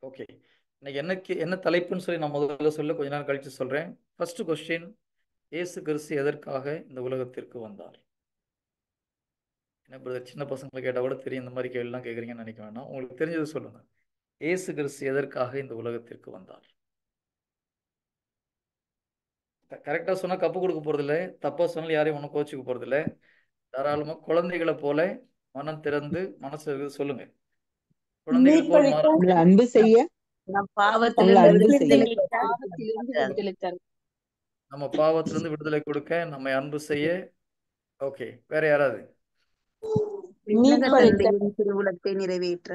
Okay. இன்னைக்கு என்ன தலைப்புன்னு சொல்லி நான் முதல்ல சொல்ல கொஞ்ச நேரம் கழிச்சு சொல்றேன். ஃபர்ஸ்ட் கொஸ்டின், இயேசு கிறிஸ்து எதற்காக இந்த உலகத்திற்கு வந்தார்? என்ன பிரதர், சின்ன பசங்களை கேட்டால் கூட தெரியும், இந்த மாதிரி கேள்விலாம் கேட்குறீங்கன்னு நினைக்க வேண்டாம். உங்களுக்கு தெரிஞ்சது சொல்லுங்க. இயேசு கிறிஸ்து எதற்காக இந்த உலகத்திற்கு வந்தார்? கரெக்டாக சொன்னால் கப்பு கொடுக்க போகிறதில்ல, தப்பாக சொன்னால் யாரையும் ஒன்றும் கோச்சிக்க போகிறதில்ல. தாராளமாக குழந்தைகளை போல மனம் திறந்து மனசு சொல்லுங்க. குழந்தைகள் போல் மாற உங்களை அன்பு செய்ய, நம் உங்களை பாவத்திலிருந்து அன்பு செய்ய, விடுதலை பாவத்திலிருந்து விடுதலை தரும். நம்ம பாவத்திலிருந்து விடுதலை கொடுக்க, நம்மை அன்பு செய்ய. ஓகே, வேற யாராவது? விண்ணக மீட்பளிக்க, தந்தையின் திருவுளத்தை நிறைவேற்ற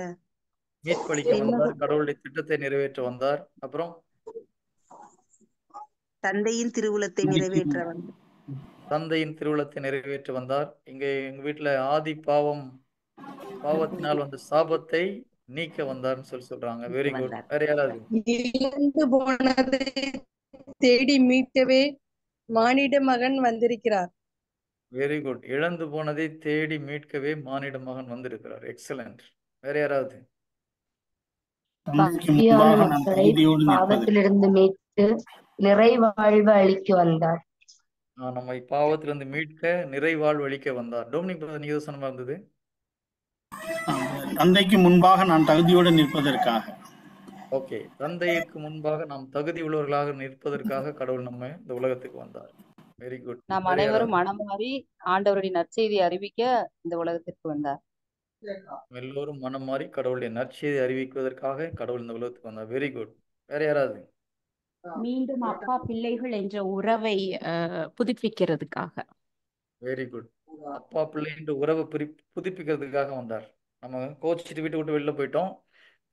மீட்பளிக்க வந்தார், கடவுளுடைய திட்டத்தை நிறைவேற்ற வந்தார். அப்புறம் தந்தையின் திருவுளத்தை நிறைவேற்ற வந்தார். தந்தையின் திருவுளத்தை நிறைவேற்ற வந்தார். இங்க எங்க வீட்டுல ஆதி பாவத்தினால் வந்த சாபத்தை நீக்க வந்தார்னு சொல்றாங்க. Very good. வேற யாராவது? இழந்து போனதை தேடி மீட்கவே மானிட மகன் வந்திருக்கிறார். Very good. இழந்து போனதை தேடி மீட்கவே மானிட மகன் வந்திருக்கிறார். எக்ஸலண்ட். வேற யாராவது? பக்தியான மக்களை பாவத்திலிருந்து மீட்டு நிறைவாழ்வு அளிக்க வந்தார். நம்மை பாவத்திலிருந்து மீட்க நிறைவாழ்வு அளிக்க வந்தார். டொமினிக் பிரதர், நீங்க சொன்ன மாதிரி இருந்தது. தந்தைக்கு முன்பாக நான் தகுதியோடு நிற்பதற்காக. ஓகே, தந்தைக்கு முன்பாக நாம் தகுதி உள்ளவர்களாக நிற்பதற்காக கடவுள் நம்ம இந்த உலகத்துக்கு வந்தார். Very good. நாம் அனைவரும் மனம் மாறி ஆண்டவருடைய நற்செய்தி அறிவிக்க இந்த உலகத்திற்கு வந்தார். எல்லோரும் மனம் மாறி கடவுளுடைய நற்செய்தி அறிவிக்குவதற்காக கடவுள் இந்த உலகத்துக்கு வந்தார். Very good. வேற யாராவது? மீண்டும் அப்பா பிள்ளைகள் என்ற உறவை புதுப்பிக்கிறதுக்காக. Very good. அப்பா பிள்ளைன்ற உறவை புதுப்பிக்கிறதுக்காக வந்தார். நம்ம கோச்சிட்டு வீட்டு விட்டு வெளில போயிட்டோம்,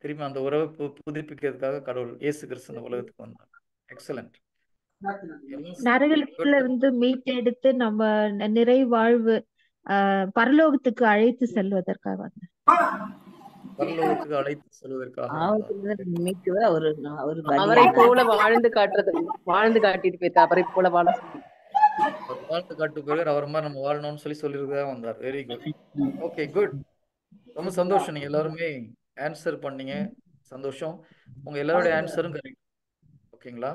திரும்பி அந்த உறவை புதுப்பிக்கிறதுக்காக கடவுள் இயேசு கிறிஸ்து இந்த உலகத்துக்கு வந்தார். எக்ஸலண்ட். நரகத்துல இருந்து மீட்டெடுத்து நம்ம நிறைவாழ்வு பரலோகத்துக்கு அழைத்து செல்வதற்காக வந்தார். பரலோகத்துக்கு அழைத்து செல்வதற்காக அவரை போல வாழ்ந்து காட்டிட்டு போயிட்டா. அவரை போல வாழ வாழ்ந்து காட்டு போய் அவர் மாதிரி நம்ம வாழணும்னு சொல்லியிருக்கா வந்தார். Very good. Okay, good. ரொம்ப சந்தோஷம். நீங்க எல்லாருமே ஆன்சர் பண்ணீங்க, சந்தோஷம். உங்க எல்லாருடைய ஆன்சரும் கரெக்ட். ஓகேங்களா?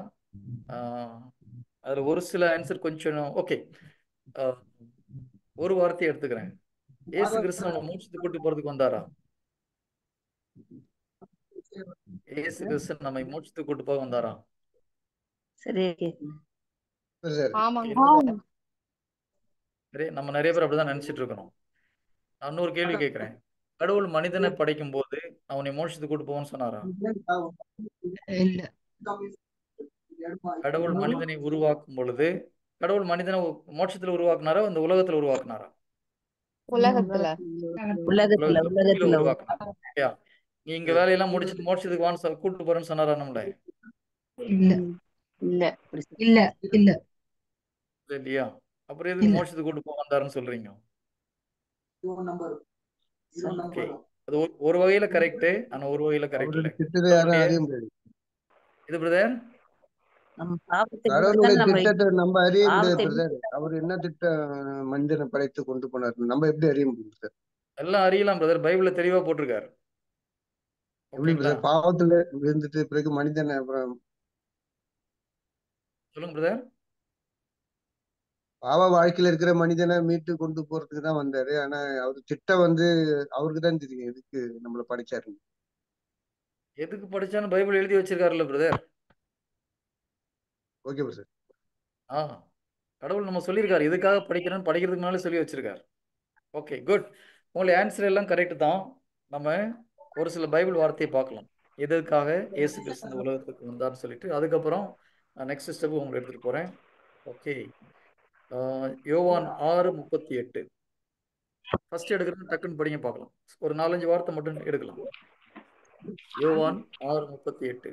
அதுல ஒரு சில ஆன்சர் கொஞ்சம் ஓகே. ஒரு வார்த்தையை எடுத்துக்கிறேன். இயேசு கிறிஸ்து நம்ம மோட்சத்துக்கு கூட்டு போறதுக்கு வந்தாரா? இயேசு கிறிஸ்து நம்மை மோட்சத்துக்கு கூட்டு போக வந்தாரா? சரி, நம்ம நிறைய பேர் அப்படிதான் நினைச்சிட்டு இருக்கணும். நான் இன்னொரு கேள்வி கேட்கிறேன். கடவுள் மனிதனை படைக்கும் போது அவனை மோட்சத்துக்கு கூட்டு போவோன்னு சொன்னாரா? கடவுள் மனிதனை உருவாக்கும் பொழுது கடவுள் மனிதனை மோட்சத்துல உருவாக்குனாரா, இந்த உலகத்துல உருவாக்குனாரா? உலகத்துல உருவாக்குனாரா? நீங்க வேலையெல்லாம் முடிச்சுட்டு மோட்சத்துக்கு வான்னு கூட்டு போறேன்னு சொன்னாரா நம்மள? இல்லையா? அப்புறம் எதுக்கு மோட்சத்துக்கு கூட்டு போக வந்தாருன்னு சொல்றீங்க? ஓகே, அது ஒரு வகையில கரெக்ட், ஆனா ஒரு வகையில கரெக்ட் இல்ல. இது பிரதர், திட்டத்தை நம்ம அறிய முடியாது பிரதர். அவர் என்ன திட்டம் மனிதனை படைத்து கொண்டு போனார், நம்ம எப்படி அறிய முடியும்? எல்லாம் அறியலாம் பிரதர், பைபிள்ல தெளிவா போட்டிருக்காரு. பாவத்துல இருந்துட்டு பிறகு மனிதனை அப்புறம் சொல்லுங்க பிரதர். பாவ வாழ்க்கையில இருக்கிற மனிதனை மீட்டு கொண்டு போறதுக்கு தான் வந்தாரு. ஆனா அவர் திட்டம் அவருக்கு தான் தெரியும் எதுக்கு நம்மள படிச்சாரு. எதுக்கு படிச்சான்னு பைபிள் எழுதி வச்சிருக்காருல்ல பிரதர். Okay brother. கடவுள் நம்ம சொல்லியிருக்காரு எதுக்காக படிக்கிறேன்னு, படிக்கிறதுக்கு முன்னாலே சொல்லி வச்சிருக்காரு. Okay, good. உங்களுடைய ஆன்சர் எல்லாம் கரெக்ட் தான். நம்ம ஒரு சில பைபிள் வார்த்தையை பார்க்கலாம், எதுக்காக இயேசு கிறிஸ்து இந்த உலகத்துக்கு வந்தார்னு சொல்லிட்டு. அதுக்கப்புறம் நெக்ஸ்ட் ஸ்டெப் உங்களுக்கு எடுத்துட்டு போறேன். ஓகே, யோவான் 6:38 ஃபர்ஸ்ட் எடுக்கிறது, டக்குன்னு படிங்க பார்க்கலாம். ஒரு 4-5 வார்த்தை மட்டும் எடுக்கலாம். யோவான் 6:38.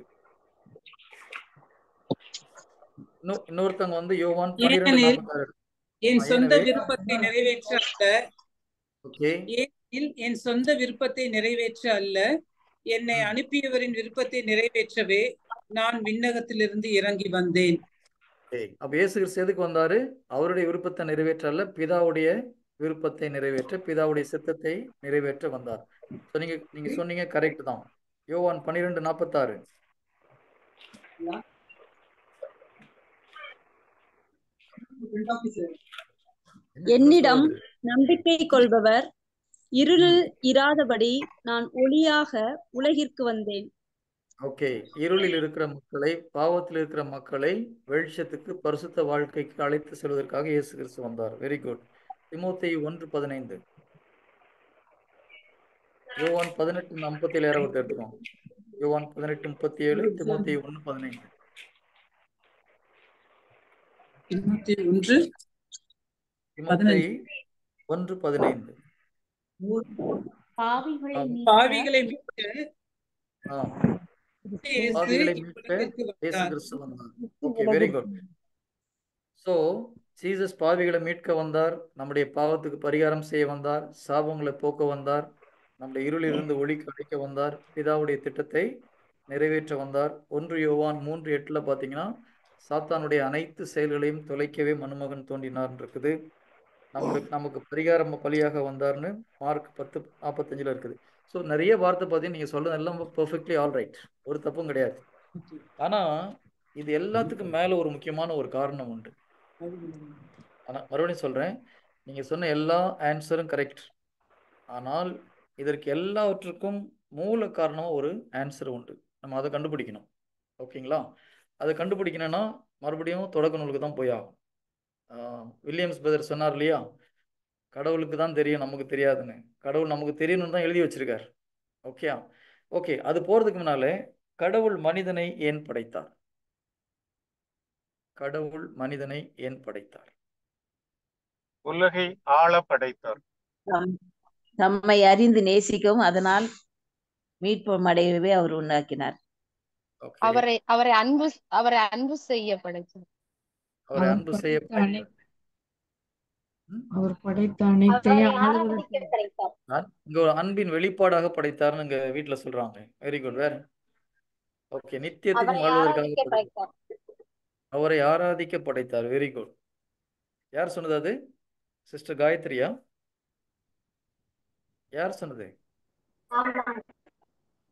இன்னொருத்தவங்க வந்து யோவான் 12:46. என் சொந்த விருப்பத்தை நிறைவேற்ற அல்ல, என் சொந்த விருப்பத்தை நிறைவேற்ற அல்ல, என்னை அனுப்பியவரின் விருப்பத்தை நிறைவேற்றவே நான் விண்ணகத்திலிருந்து இறங்கி வந்தேன். அப்ப இயேசு கிறிஸ்து எதுக்கு வந்தாரு? அவருடைய விருப்பத்தை நிறைவேற்ற அல்ல, பிதாவுடைய விருப்பத்தை நிறைவேற்ற, பிதாவுடைய சித்தத்தை நிறைவேற்ற வந்தார். நீங்க சொன்னீங்க கரெக்ட் தான். யோவான் 12:46. என்னிடம் நம்பிக்கை கொள்பவர் இருளில் இராதபடி நான் ஒளியாக உலகிற்கு வந்தேன். ஓகே, இருளில் இருக்கிற மக்களை, பாவத்தில் இருக்கிற மக்களை வெளிச்சத்துக்கு, பரிசுத்த வாழ்க்கைக்கு அழைத்து செல்வதற்காக இயேசு கிறிஸ்து வந்தார். Very good. திமோத்தேயு 1:15. யோவான் 18:57 யாராவது எடுத்துக்கோங்க. யோவான் 18:37, திமோத்தேயு 1:15. திமோத்தேயு 1:15. திமோத்தேயு 1:15. பாவிகளை மீட்க பாவிகளை மீட்க இயேசு கிறிஸ்து வந்தார். Okay, very good. So Jesus பாவிகளை மீட்க வந்தார், நம்முடைய பாவத்துக்கு பரிகாரம் செய்ய வந்தார், சாபங்களை போக்க வந்தார், நம்முடைய இருளிலிருந்து ஒளி கிடைக்க வந்தார், பிதாவுடைய திட்டத்தை நிறைவேற்ற வந்தார். 1 யோவான் 3:8 பார்த்தீங்கன்னா சாத்தானுடைய அனைத்து செயல்களையும் தொலைக்கவே மனுமகன் தோன்றினார் இருக்குது. நமக்கு பரிகாரம் பலியாக வந்தார்னு மார்க் 10:45 இருக்குது. ஸோ நிறைய வார்த்தை பார்த்தீங்கன்னா நீங்கள் சொல்றது எல்லாம் பெர்ஃபெக்ட்லி ஆல் ரைட், ஒரு தப்பும் கிடையாது. ஆனால் இது எல்லாத்துக்கும் மேலே ஒரு முக்கியமான ஒரு காரணம் உண்டு. ஆனால் மறுபடியும் சொல்கிறேன், நீங்கள் சொன்ன எல்லா ஆன்சரும் கரெக்ட். ஆனால் இதற்கு எல்லாவற்றுக்கும் மூல காரணமாக ஒரு ஆன்சர் உண்டு. நம்ம அதை கண்டுபிடிக்கணும். ஓகேங்களா? அதை கண்டுபிடிக்கணும்னா மறுபடியும் தொடக்க நூலுக்கு தான் போய் ஆகும். வில்லியம்ஸ் பிரதர் சொன்னார் இல்லையா, கடவுளுக்கு தான் தெரியும், நமக்கு தெரியாதுன்னு. கடவுள் நமக்கு தெரியணும்னு தான் எழுதி வச்சிருக்கார். ஓகே, அது போகிறதுக்கு முன்னாலே கடவுள் மனிதனை ஏன் படைத்தார்? கடவுள் மனிதனை ஏன் படைத்தார்? உலகை ஆள படைத்தார். தம்மை அறிந்து நேசிக்கவும் அதனால் மீட்பும் அடையவே அவர் உண்டாக்கினார். அவரை அன்பு செய்ய படைத்தார். அவரை அன்பு செய்ய படைத்தார். அவர் படைத்த அனைத்தையும் இங்க ஒரு அன்பின் வெளிப்பாடாக படைத்தார்னு இங்க வீட்டுல சொல்றாங்க. Very good. வேற ஓகே, நித்தியத்துக்கும் வாழ்வதற்காக படைத்தார். அவரை ஆராதிக்க படைத்தார். Very good. யார் சொன்னது அது? சிஸ்டர் காயத்ரியா? யார் சொன்னது?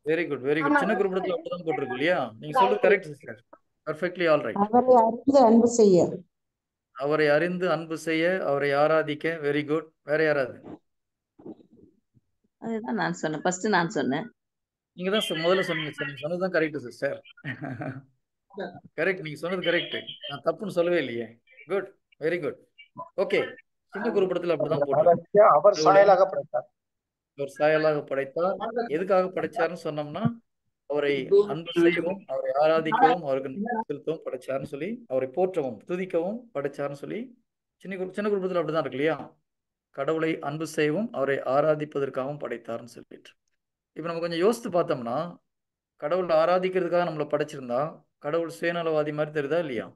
Very good, very good. சின்ன குருபடத்துல அப்படிதான் போட்டிருக்கு இல்லையா? நீங்க சொல்றது correct sister. Perfectly all right. அவரை அறிந்து அன்பு செய்ய, அவரை அறிந்து அன்பு செய்ய, அவரை ஆராதிக்க. Very good. வேற யாராவது? அதுதான் நான் சொன்னேன். ஃபர்ஸ்ட் நான் சொன்னேன். நீங்க தான் முதல்ல சொன்னீங்க சார். நீங்க சொன்னதுதான் கரெக்ட் சிஸ்டர். கரெக்ட், நீங்க சொன்னது கரெக்ட். நான் தப்புன்னு சொல்லவே இல்லையே. Good, very good. ஓகே, சின்ன குருபடத்துல அப்படிதான் போட்டு அவர் சாயலாக படைத்தார். அவர் சாயலாக படைத்தார். எதுக்காக படைச்சாருன்னு சொன்னோம்னா, அவரை அன்பு செய்யவும், அவரை ஆராதிக்கவும், அவருக்கு நன்றி செலுத்தவும் படைச்சாருன்னு சொல்லி, அவரை போற்றவும் துதிக்கவும் படைச்சாருன்னு சொல்லி சின்ன குருபடத்துல அப்படிதான் இருக்கு இல்லையா? கடவுளை அன்பு செய்யவும் அவரை ஆராதிப்பதற்காகவும் படைத்தார்னு சொல்லிட்டு. இப்ப நம்ம கொஞ்சம் யோசித்து பார்த்தோம்னா, கடவுளை ஆராதிக்கிறதுக்காக நம்மளை படைச்சிருந்தா கடவுள் சுயநலவாதி மாதிரி தெரியுதா இல்லையா?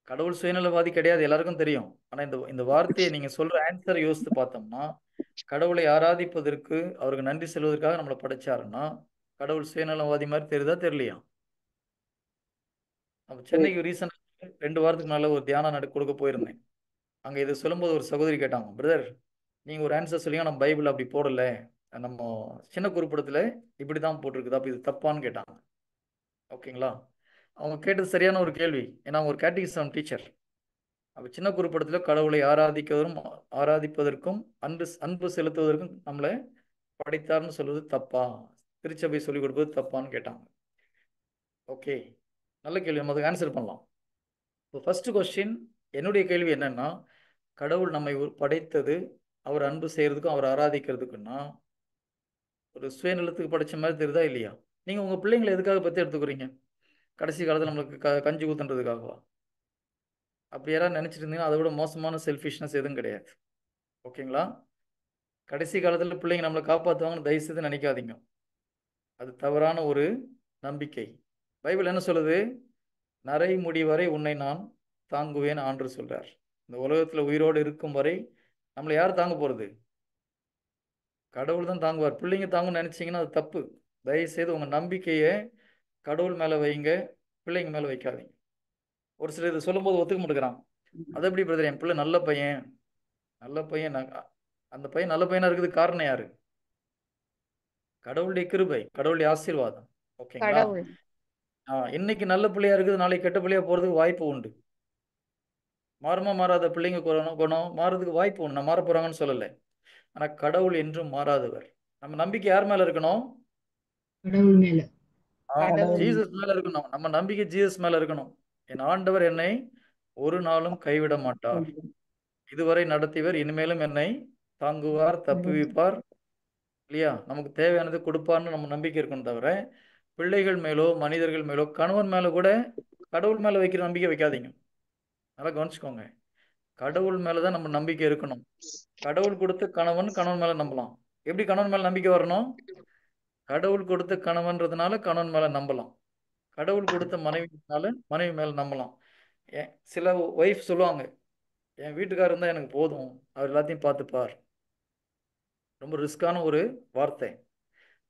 கடவுள் சுயநலவாதி கிடையாது, எல்லாருக்கும் தெரியும். ஆனா இந்த வார்த்தையை நீங்க சொல்ற ஆன்சரை யோசித்து பார்த்தோம்னா, கடவுளை ஆராதிப்பதற்கு, அவருக்கு நன்றி செல்வதற்காக நம்மளை படைச்சாருன்னா கடவுள் சுயநலவாதி மாதிரி தெரியுதா தெரியலையா? நம்ம சென்னைக்கு ரீசெண்ட் 2 வாரத்துக்கு மேல ஒரு தியானம் கொடுக்க போயிருந்தேன். அங்க இதை சொல்லும்போது ஒரு சகோதரி கேட்டாங்க, பிரதர் நீங்க ஒரு ஆன்சர் சொல்லிங்க, நம்ம பைபிள் அப்படி போடல, நம்ம சின்ன குறிப்பிடத்துல இப்படிதான் போட்டிருக்குது, அப்ப இது தப்பான்னு கேட்டாங்க. ஓகேங்களா? அவங்க கேட்டது சரியான ஒரு கேள்வி. ஏன்னா அவங்க ஒரு கேட்டகிசம் டீச்சர். அப்ப சின்ன குறிப்பிடத்துல கடவுளை ஆராதிப்பதற்கும் அன்பு செலுத்துவதற்கும் நம்மளை படைத்தார்னு சொல்வது தப்பா, திருச்சபை சொல்லிக் கொடுப்பது தப்பான்னு கேட்டாங்க. ஓகே, நல்ல கேள்வி. நம்ம அதுக்கு ஆன்சர் பண்ணலாம். இப்போ ஃபர்ஸ்ட் கொஸ்டின், என்னுடைய கேள்வி என்னன்னா, கடவுள் நம்மை படைத்தது அவர் அன்பு செய்யறதுக்கும் அவர் ஆராதிக்கிறதுக்குன்னா ஒரு சுயநலத்துக்கு படைச்ச மாதிரி தெரியுதா இல்லையா? நீங்க உங்க பிள்ளைங்களை எதுக்காக பத்தி எடுத்துக்கிறீங்க? கடைசி காலத்துல நம்மளுக்கு கஞ்சி ஊத்துன்றதுக்காகவா? அப்படி யாராவது நினைச்சிட்டு இருந்தீங்கன்னா அதை விட மோசமான செல்ஃபிஷ்னஸ் எதுவும் கிடையாது. ஓகேங்களா? கடைசி காலத்துல பிள்ளைங்க நம்மளை காப்பாற்றுவாங்கன்னு தயவு செய்து நினைக்காதீங்க. அது தவறான ஒரு நம்பிக்கை. பைபிள் என்ன சொல்லுது? நரை முடி வரை உன்னை நான் தாங்குவேன் ஆண்டு சொல்றார். இந்த உலகத்துல உயிரோடு இருக்கும் வரை நம்மளை யார் தாங்க போறது? கடவுள் தான் தாங்குவார். பிள்ளைங்க தாங்கன்னு நினைச்சீங்கன்னா அது தப்பு. தயவுசெய்து உங்க நம்பிக்கையை கடவுள் மேல வைங்க, பிள்ளைங்க மேல வைக்காதீங்க. ஒரு சிலர் இதை சொல்லும் போது ஒத்துக்க மாட்டேங்கிறான். அது எப்படி பிரதர், என் பிள்ளை நல்ல பையன், அந்த பையன் நல்ல பையனா இருக்குது காரணம் யாரு? கடவுளுடைய கிருபை, கடவுளுடைய ஆசீர்வாதம். ஓகேங்களா? கடவுள். இன்னைக்கு நல்ல பிள்ளையா இருக்குது, நாளைக்கு கெட்ட பிள்ளையா போறதுக்கு வாய்ப்பு உண்டு. மாறுமா மாறாத பிள்ளைங்க குணம் மாறதுக்கு வாய்ப்பு உண்டு. நான் மாற போறாங்கன்னு சொல்லலை. ஆனா கடவுள் என்றும் மாறாதவர். நம்ம நம்பிக்கை யார் மேல இருக்கணும்? கடவுள் மேல. ஜீசஸ் மேல இருக்கணும். நம்ம நம்பிக்கை ஜீசஸ் மேல இருக்கணும். என் ஆண்டவர் என்னை ஒரு நாளும் கைவிட மாட்டார். இதுவரை நடத்தியவர் இனிமேலும் என்னை தாங்குவார், தப்புவிப்பார், இல்லையா? நமக்கு தேவையானது கொடுப்பார்னு நம்ம நம்பிக்கை இருக்கணும். தவிர பிள்ளைகள் மேலோ மனிதர்கள் மேலோ கணவன் மேல கூட கடவுள் மேல வைக்கிற நம்பிக்கை வைக்காதீங்க. நல்லா கவனிச்சுக்கோங்க. கடவுள் மேலதான் நம்ம நம்பிக்கை இருக்கணும். கடவுள் கொடுத்த கணவன் மேல நம்பலாம். எப்படி கணவன் மேல நம்பிக்கை வரணும்? கடவுள் கொடுத்த கணவன்றதுனால கணவன் மேல நம்பலாம். கடவுள் கொடுத்த மனைவினால மனைவி மேல நம்பலாம். சில ஒய்ஃப் சொல்லுவாங்க, என் வீட்டுக்காரர் இருந்தா எனக்கு போதும், அவர் எல்லாத்தையும் பார்த்துப்பார். ரொம்ப ரிஸ்கான ஒரு வார்த்தை.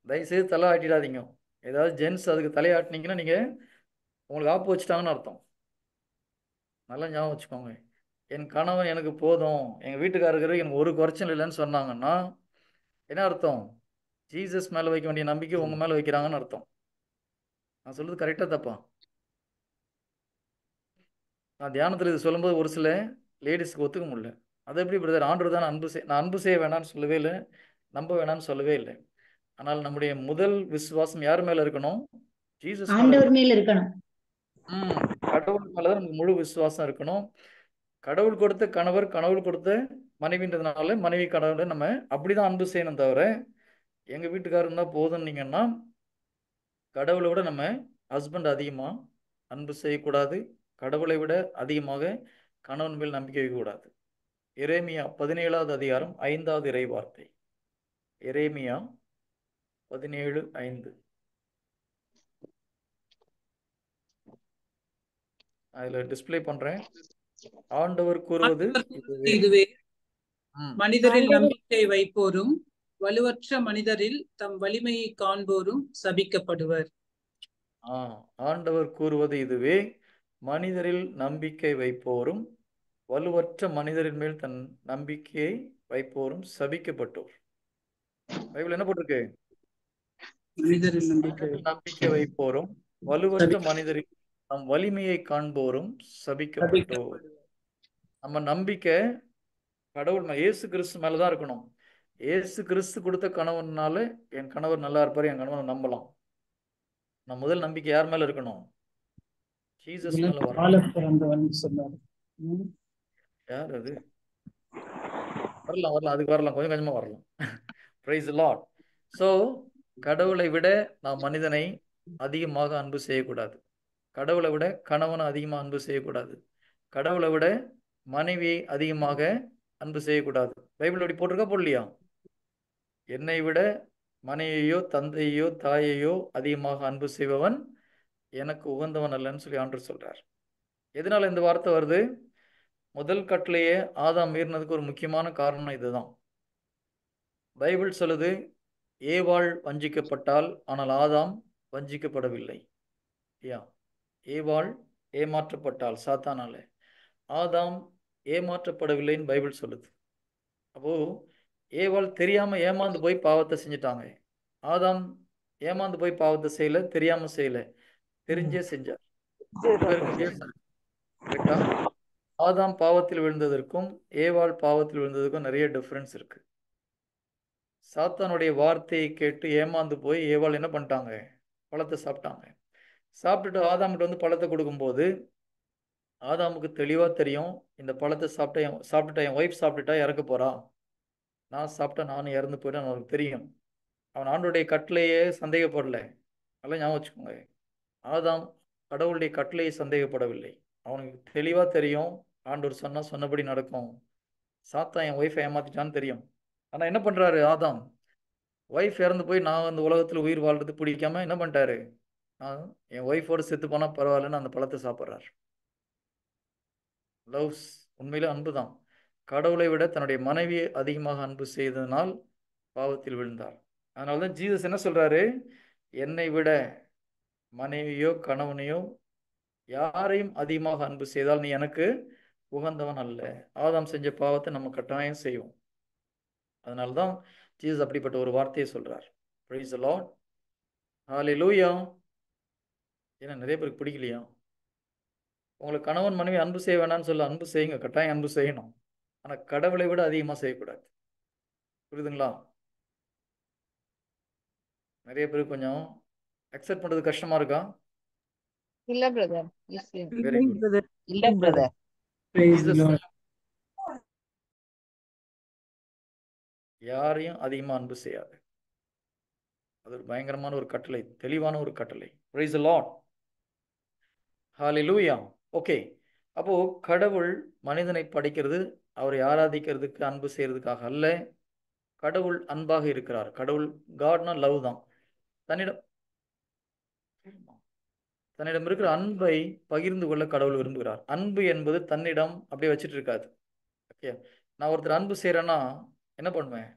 தயவுசெய்து தலை ஆட்டிடாதீங்க. ஏதாவது ஜென்ஸ் அதுக்கு தலையாட்டினீங்கன்னா நீங்க உங்களுக்கு ஆப்பு வச்சுட்டாங்கன்னு அர்த்தம். நல்லா ஞாபகம் வச்சுக்கோங்க. என் கணவன் எனக்கு போதும், எங்க வீட்டுக்காரருக்கு எனக்கு ஒரு குறைச்சல் இல்லைன்னு சொன்னாங்கன்னா என்ன அர்த்தம்? ஜீசஸ் மேல வைக்க வேண்டிய நம்பிக்கை உங்க மேல வைக்கிறாங்கன்னு அர்த்தம். நான் சொல்றது கரெக்டா தப்பா? நான் தியானத்தில் இது சொல்லும்போது ஒரு சில லேடிஸ்க்கு ஒத்துக்க முடியல. அது எப்படி பிரதர், ஆண்டவர் தான் நான் அன்பு செய்ய வேணாம்னு சொல்லவே இல்லை, நம்ப வேணாம்னு சொல்லவே இல்லை. ஆனால் நம்முடைய முதல் விசுவாசம் யார் மேல இருக்கணும்? ஜீசஸ் மேல இருக்கணும். கடவுள் மேலதான் நமக்கு முழு விசுவாசம் இருக்கணும். கடவுள் கொடுத்த கணவர், கடவுள் கொடுத்த மனைவின்றதுனால மனைவி கடவுளை நம்ம அப்படிதான் அன்பு செய்யணும். தவிர எங்க வீட்டுக்காரர் இருந்தா போதும்னீங்கன்னா கடவுளை விட நம்ம ஹஸ்பண்ட் அதிகமா அன்பு செய்யக்கூடாது. கடவுளை விட அதிகமாக கணவன் மேல் நம்பிக்கை வைக்கக்கூடாது. எரேமியா 17வது அதிகாரம் 5வது இறை வார்த்தை. எரேமியா 17:5. அதுல டிஸ்பிளே பண்றேன். ஆண்டவர் கூறுவது இதுவே, மனிதரில் நம்பிக்கை வைப்போரும் வலுவற்ற மனிதரில் தம் வலிமையை காண்போரும் சபிக்கப்படுவர். ஆண்டவர் கூறுவது இதுவே, மனிதரில் நம்பிக்கை வைப்போரும் வலுவற்ற மனிதரின் மேல் தன் நம்பிக்கையை வைப்போரும் சபிக்கப்பட்டோர். பைபிள் என்ன போட்டிருக்கு? மனிதரில் நம்பிக்கை வைப்போரும் வலுவற்ற மனிதரின் நம் வலிமையை காண்போரும் சபிக்கப்பட்டோர். நம்ம நம்பிக்கை கடவுள் இயேசு கிறிஸ்து மேலதான் இருக்கணும். இயேசு கிறிஸ்து கொடுத்த கணவனால என் கணவர் நல்லா இருப்பாரு, என் கணவனை நம்பலாம். நான் முதல் நம்பிக்கை யார் மேல இருக்கணும்? ஜீசஸ் மேல வரணும். யார் அது? வரலாம் அதுக்கு வரலாம், கொஞ்சம் கொஞ்சமா வரலாம். Price the Lord. சோ கடவுளை விட நாம் மனிதனை அதிகமாக அன்பு செய்யக்கூடாது. கடவுளை விட கணவனை அதிகமாக அன்பு செய்யக்கூடாது. கடவுளை விட மனைவியை அதிகமாக அன்பு செய்யக்கூடாது. பைபிள் அப்படி போட்டிருக்கா போடலையா? என்னை விட மனைவியோ தந்தையோ தாயையோ அதிகமாக அன்பு செய்பவன் எனக்கு உகந்தவன் அல்லன்னு சொல்லி ஆண்டவர் சொல்றார். எதனால இந்த வார்த்தை வருது? முதல் கட்டளையே ஆதாம் மீறினதுக்கு ஒரு முக்கியமான காரணம் இதுதான். பைபிள் சொல்லுது, ஏவாள் வஞ்சிக்கப்பட்டால், ஆனால் ஆதாம் வஞ்சிக்கப்படவில்லை. ஏவாள் ஏமாற்றப்பட்டால் சாத்தானால, ஆதாம் ஏமாற்றப்படவில்லைன்னு பைபிள் சொல்லுது. அப்போ ஏவாள் தெரியாம ஏமாந்து போய் பாவத்தை செஞ்சுட்டாங்க. ஆதாம் ஏமாந்து போய் பாவத்தை செய்யல, தெரியாம செய்யல, தெரிஞ்சே செஞ்சார். கரெக்டா? ஆதாம் பாவத்தில் விழுந்ததற்கும் ஏவாள் பாவத்தில் விழுந்ததற்கும் நிறைய டிஃபரன்ஸ் இருக்கு. சாத்தானுடைய வார்த்தையை கேட்டு ஏமாந்து போய் ஏவாள் என்ன பண்ணிட்டாங்க? பழத்தை சாப்பிட்டாங்க. சாப்பிட்டுட்டு ஆதாம்கிட்ட வந்து பழத்தை கொடுக்கும்போது ஆதாமுக்கு தெளிவா தெரியும், இந்த பழத்தை சாப்பிட்டுட்டா என் ஒய்ஃப் சாப்பிட்டுட்டா இறக்க போறா, நான் சாப்பிட்டா நானும் இறந்து போயிட்டேன் அவனுக்கு தெரியும். அவன் ஆண்டோடைய கட்டளையே சந்தேகப்படல. நல்லா ஞாபகம் வச்சுக்கோங்க. ஆதாம் கடவுளுடைய கட்டளையை சந்தேகப்படவில்லை. அவனுக்கு தெளிவா தெரியும், ஆண்டவர் சொன்னபடி நடக்கும். சாத்தான் என் ஒய்ஃபை ஏமாத்திட்டான்னு தெரியும். ஆனா என்ன பண்றாரு ஆதாம்? ஒய்ஃப் இறந்து போய் நான் அந்த உலகத்துல உயிர் வாழ்றது பிடிக்காம என்ன பண்ணிட்டாரு? என் ஒய்ஃபோட செத்து போனா பரவாயில்லன்னு அந்த பழத்தை சாப்பிட்றாரு. லவ்ஸ் உண்மையில அன்புதான். கடவுளை விட தன்னுடைய மனைவியை அதிகமாக அன்பு செய்ததனால் பாவத்தில் விழுந்தார். அதனாலதான் ஜீசஸ் என்ன சொல்றாரு? என்னை விட மனைவியோ கணவனையோ யாரையும் அதிகமாக அன்பு செய்தால் நீ எனக்கு உகந்தவன் அல்ல. ஆதாம் செஞ்ச பாவத்தை நம்ம கட்டாயம் செய்வோம். அதனால்தான் ஜீசஸ் அப்படிப்பட்ட ஒரு வார்த்தையை சொல்றார். Praise the Lord. Hallelujah. ஏன்னா நிறைய பேருக்கு பிடிக்கலையா? உங்களுக்கு கணவன் மனைவி அன்பு செய்ய வேணாம்னு சொல்ல, அன்பு செய்யுங்க, கட்டாயம் அன்பு செய்யணும். ஆனா கடவுளை விட அதிகமா செய்யக்கூடாது. புரியுதுங்களா? நிறைய பேருக்கு கொஞ்சம் அக்செப்ட் பண்றது கஷ்டமா இருக்கா? இல்ல பிரதர். Very good. இல்ல பிரதர். யாரையும் அதிகமா அன்பு செய்யாது. அது ஒரு பயங்கரமான ஒரு கட்டளை, தெளிவான ஒரு கட்டளை. Praise the Lord. Hallelujah. Okay, அப்போ கடவுள் மனிதனை படைக்கிறது அவரை ஆராதிக்கிறதுக்கு, அன்பு செய்யறதுக்காக அல்ல. கடவுள் அன்பாக இருக்கிறார். கடவுள் காட்னா லவ் தான். தன்னிடம் இருக்கிற அன்பை பகிர்ந்து கொள்ள கடவுள் விரும்புகிறார். அன்பு என்பது தன்னிடம் அப்படியே வச்சுட்டு இருக்காது. ஓகே, நான் ஒருத்தர் அன்பு செய்யறேன்னா என்ன பண்ணுவேன்?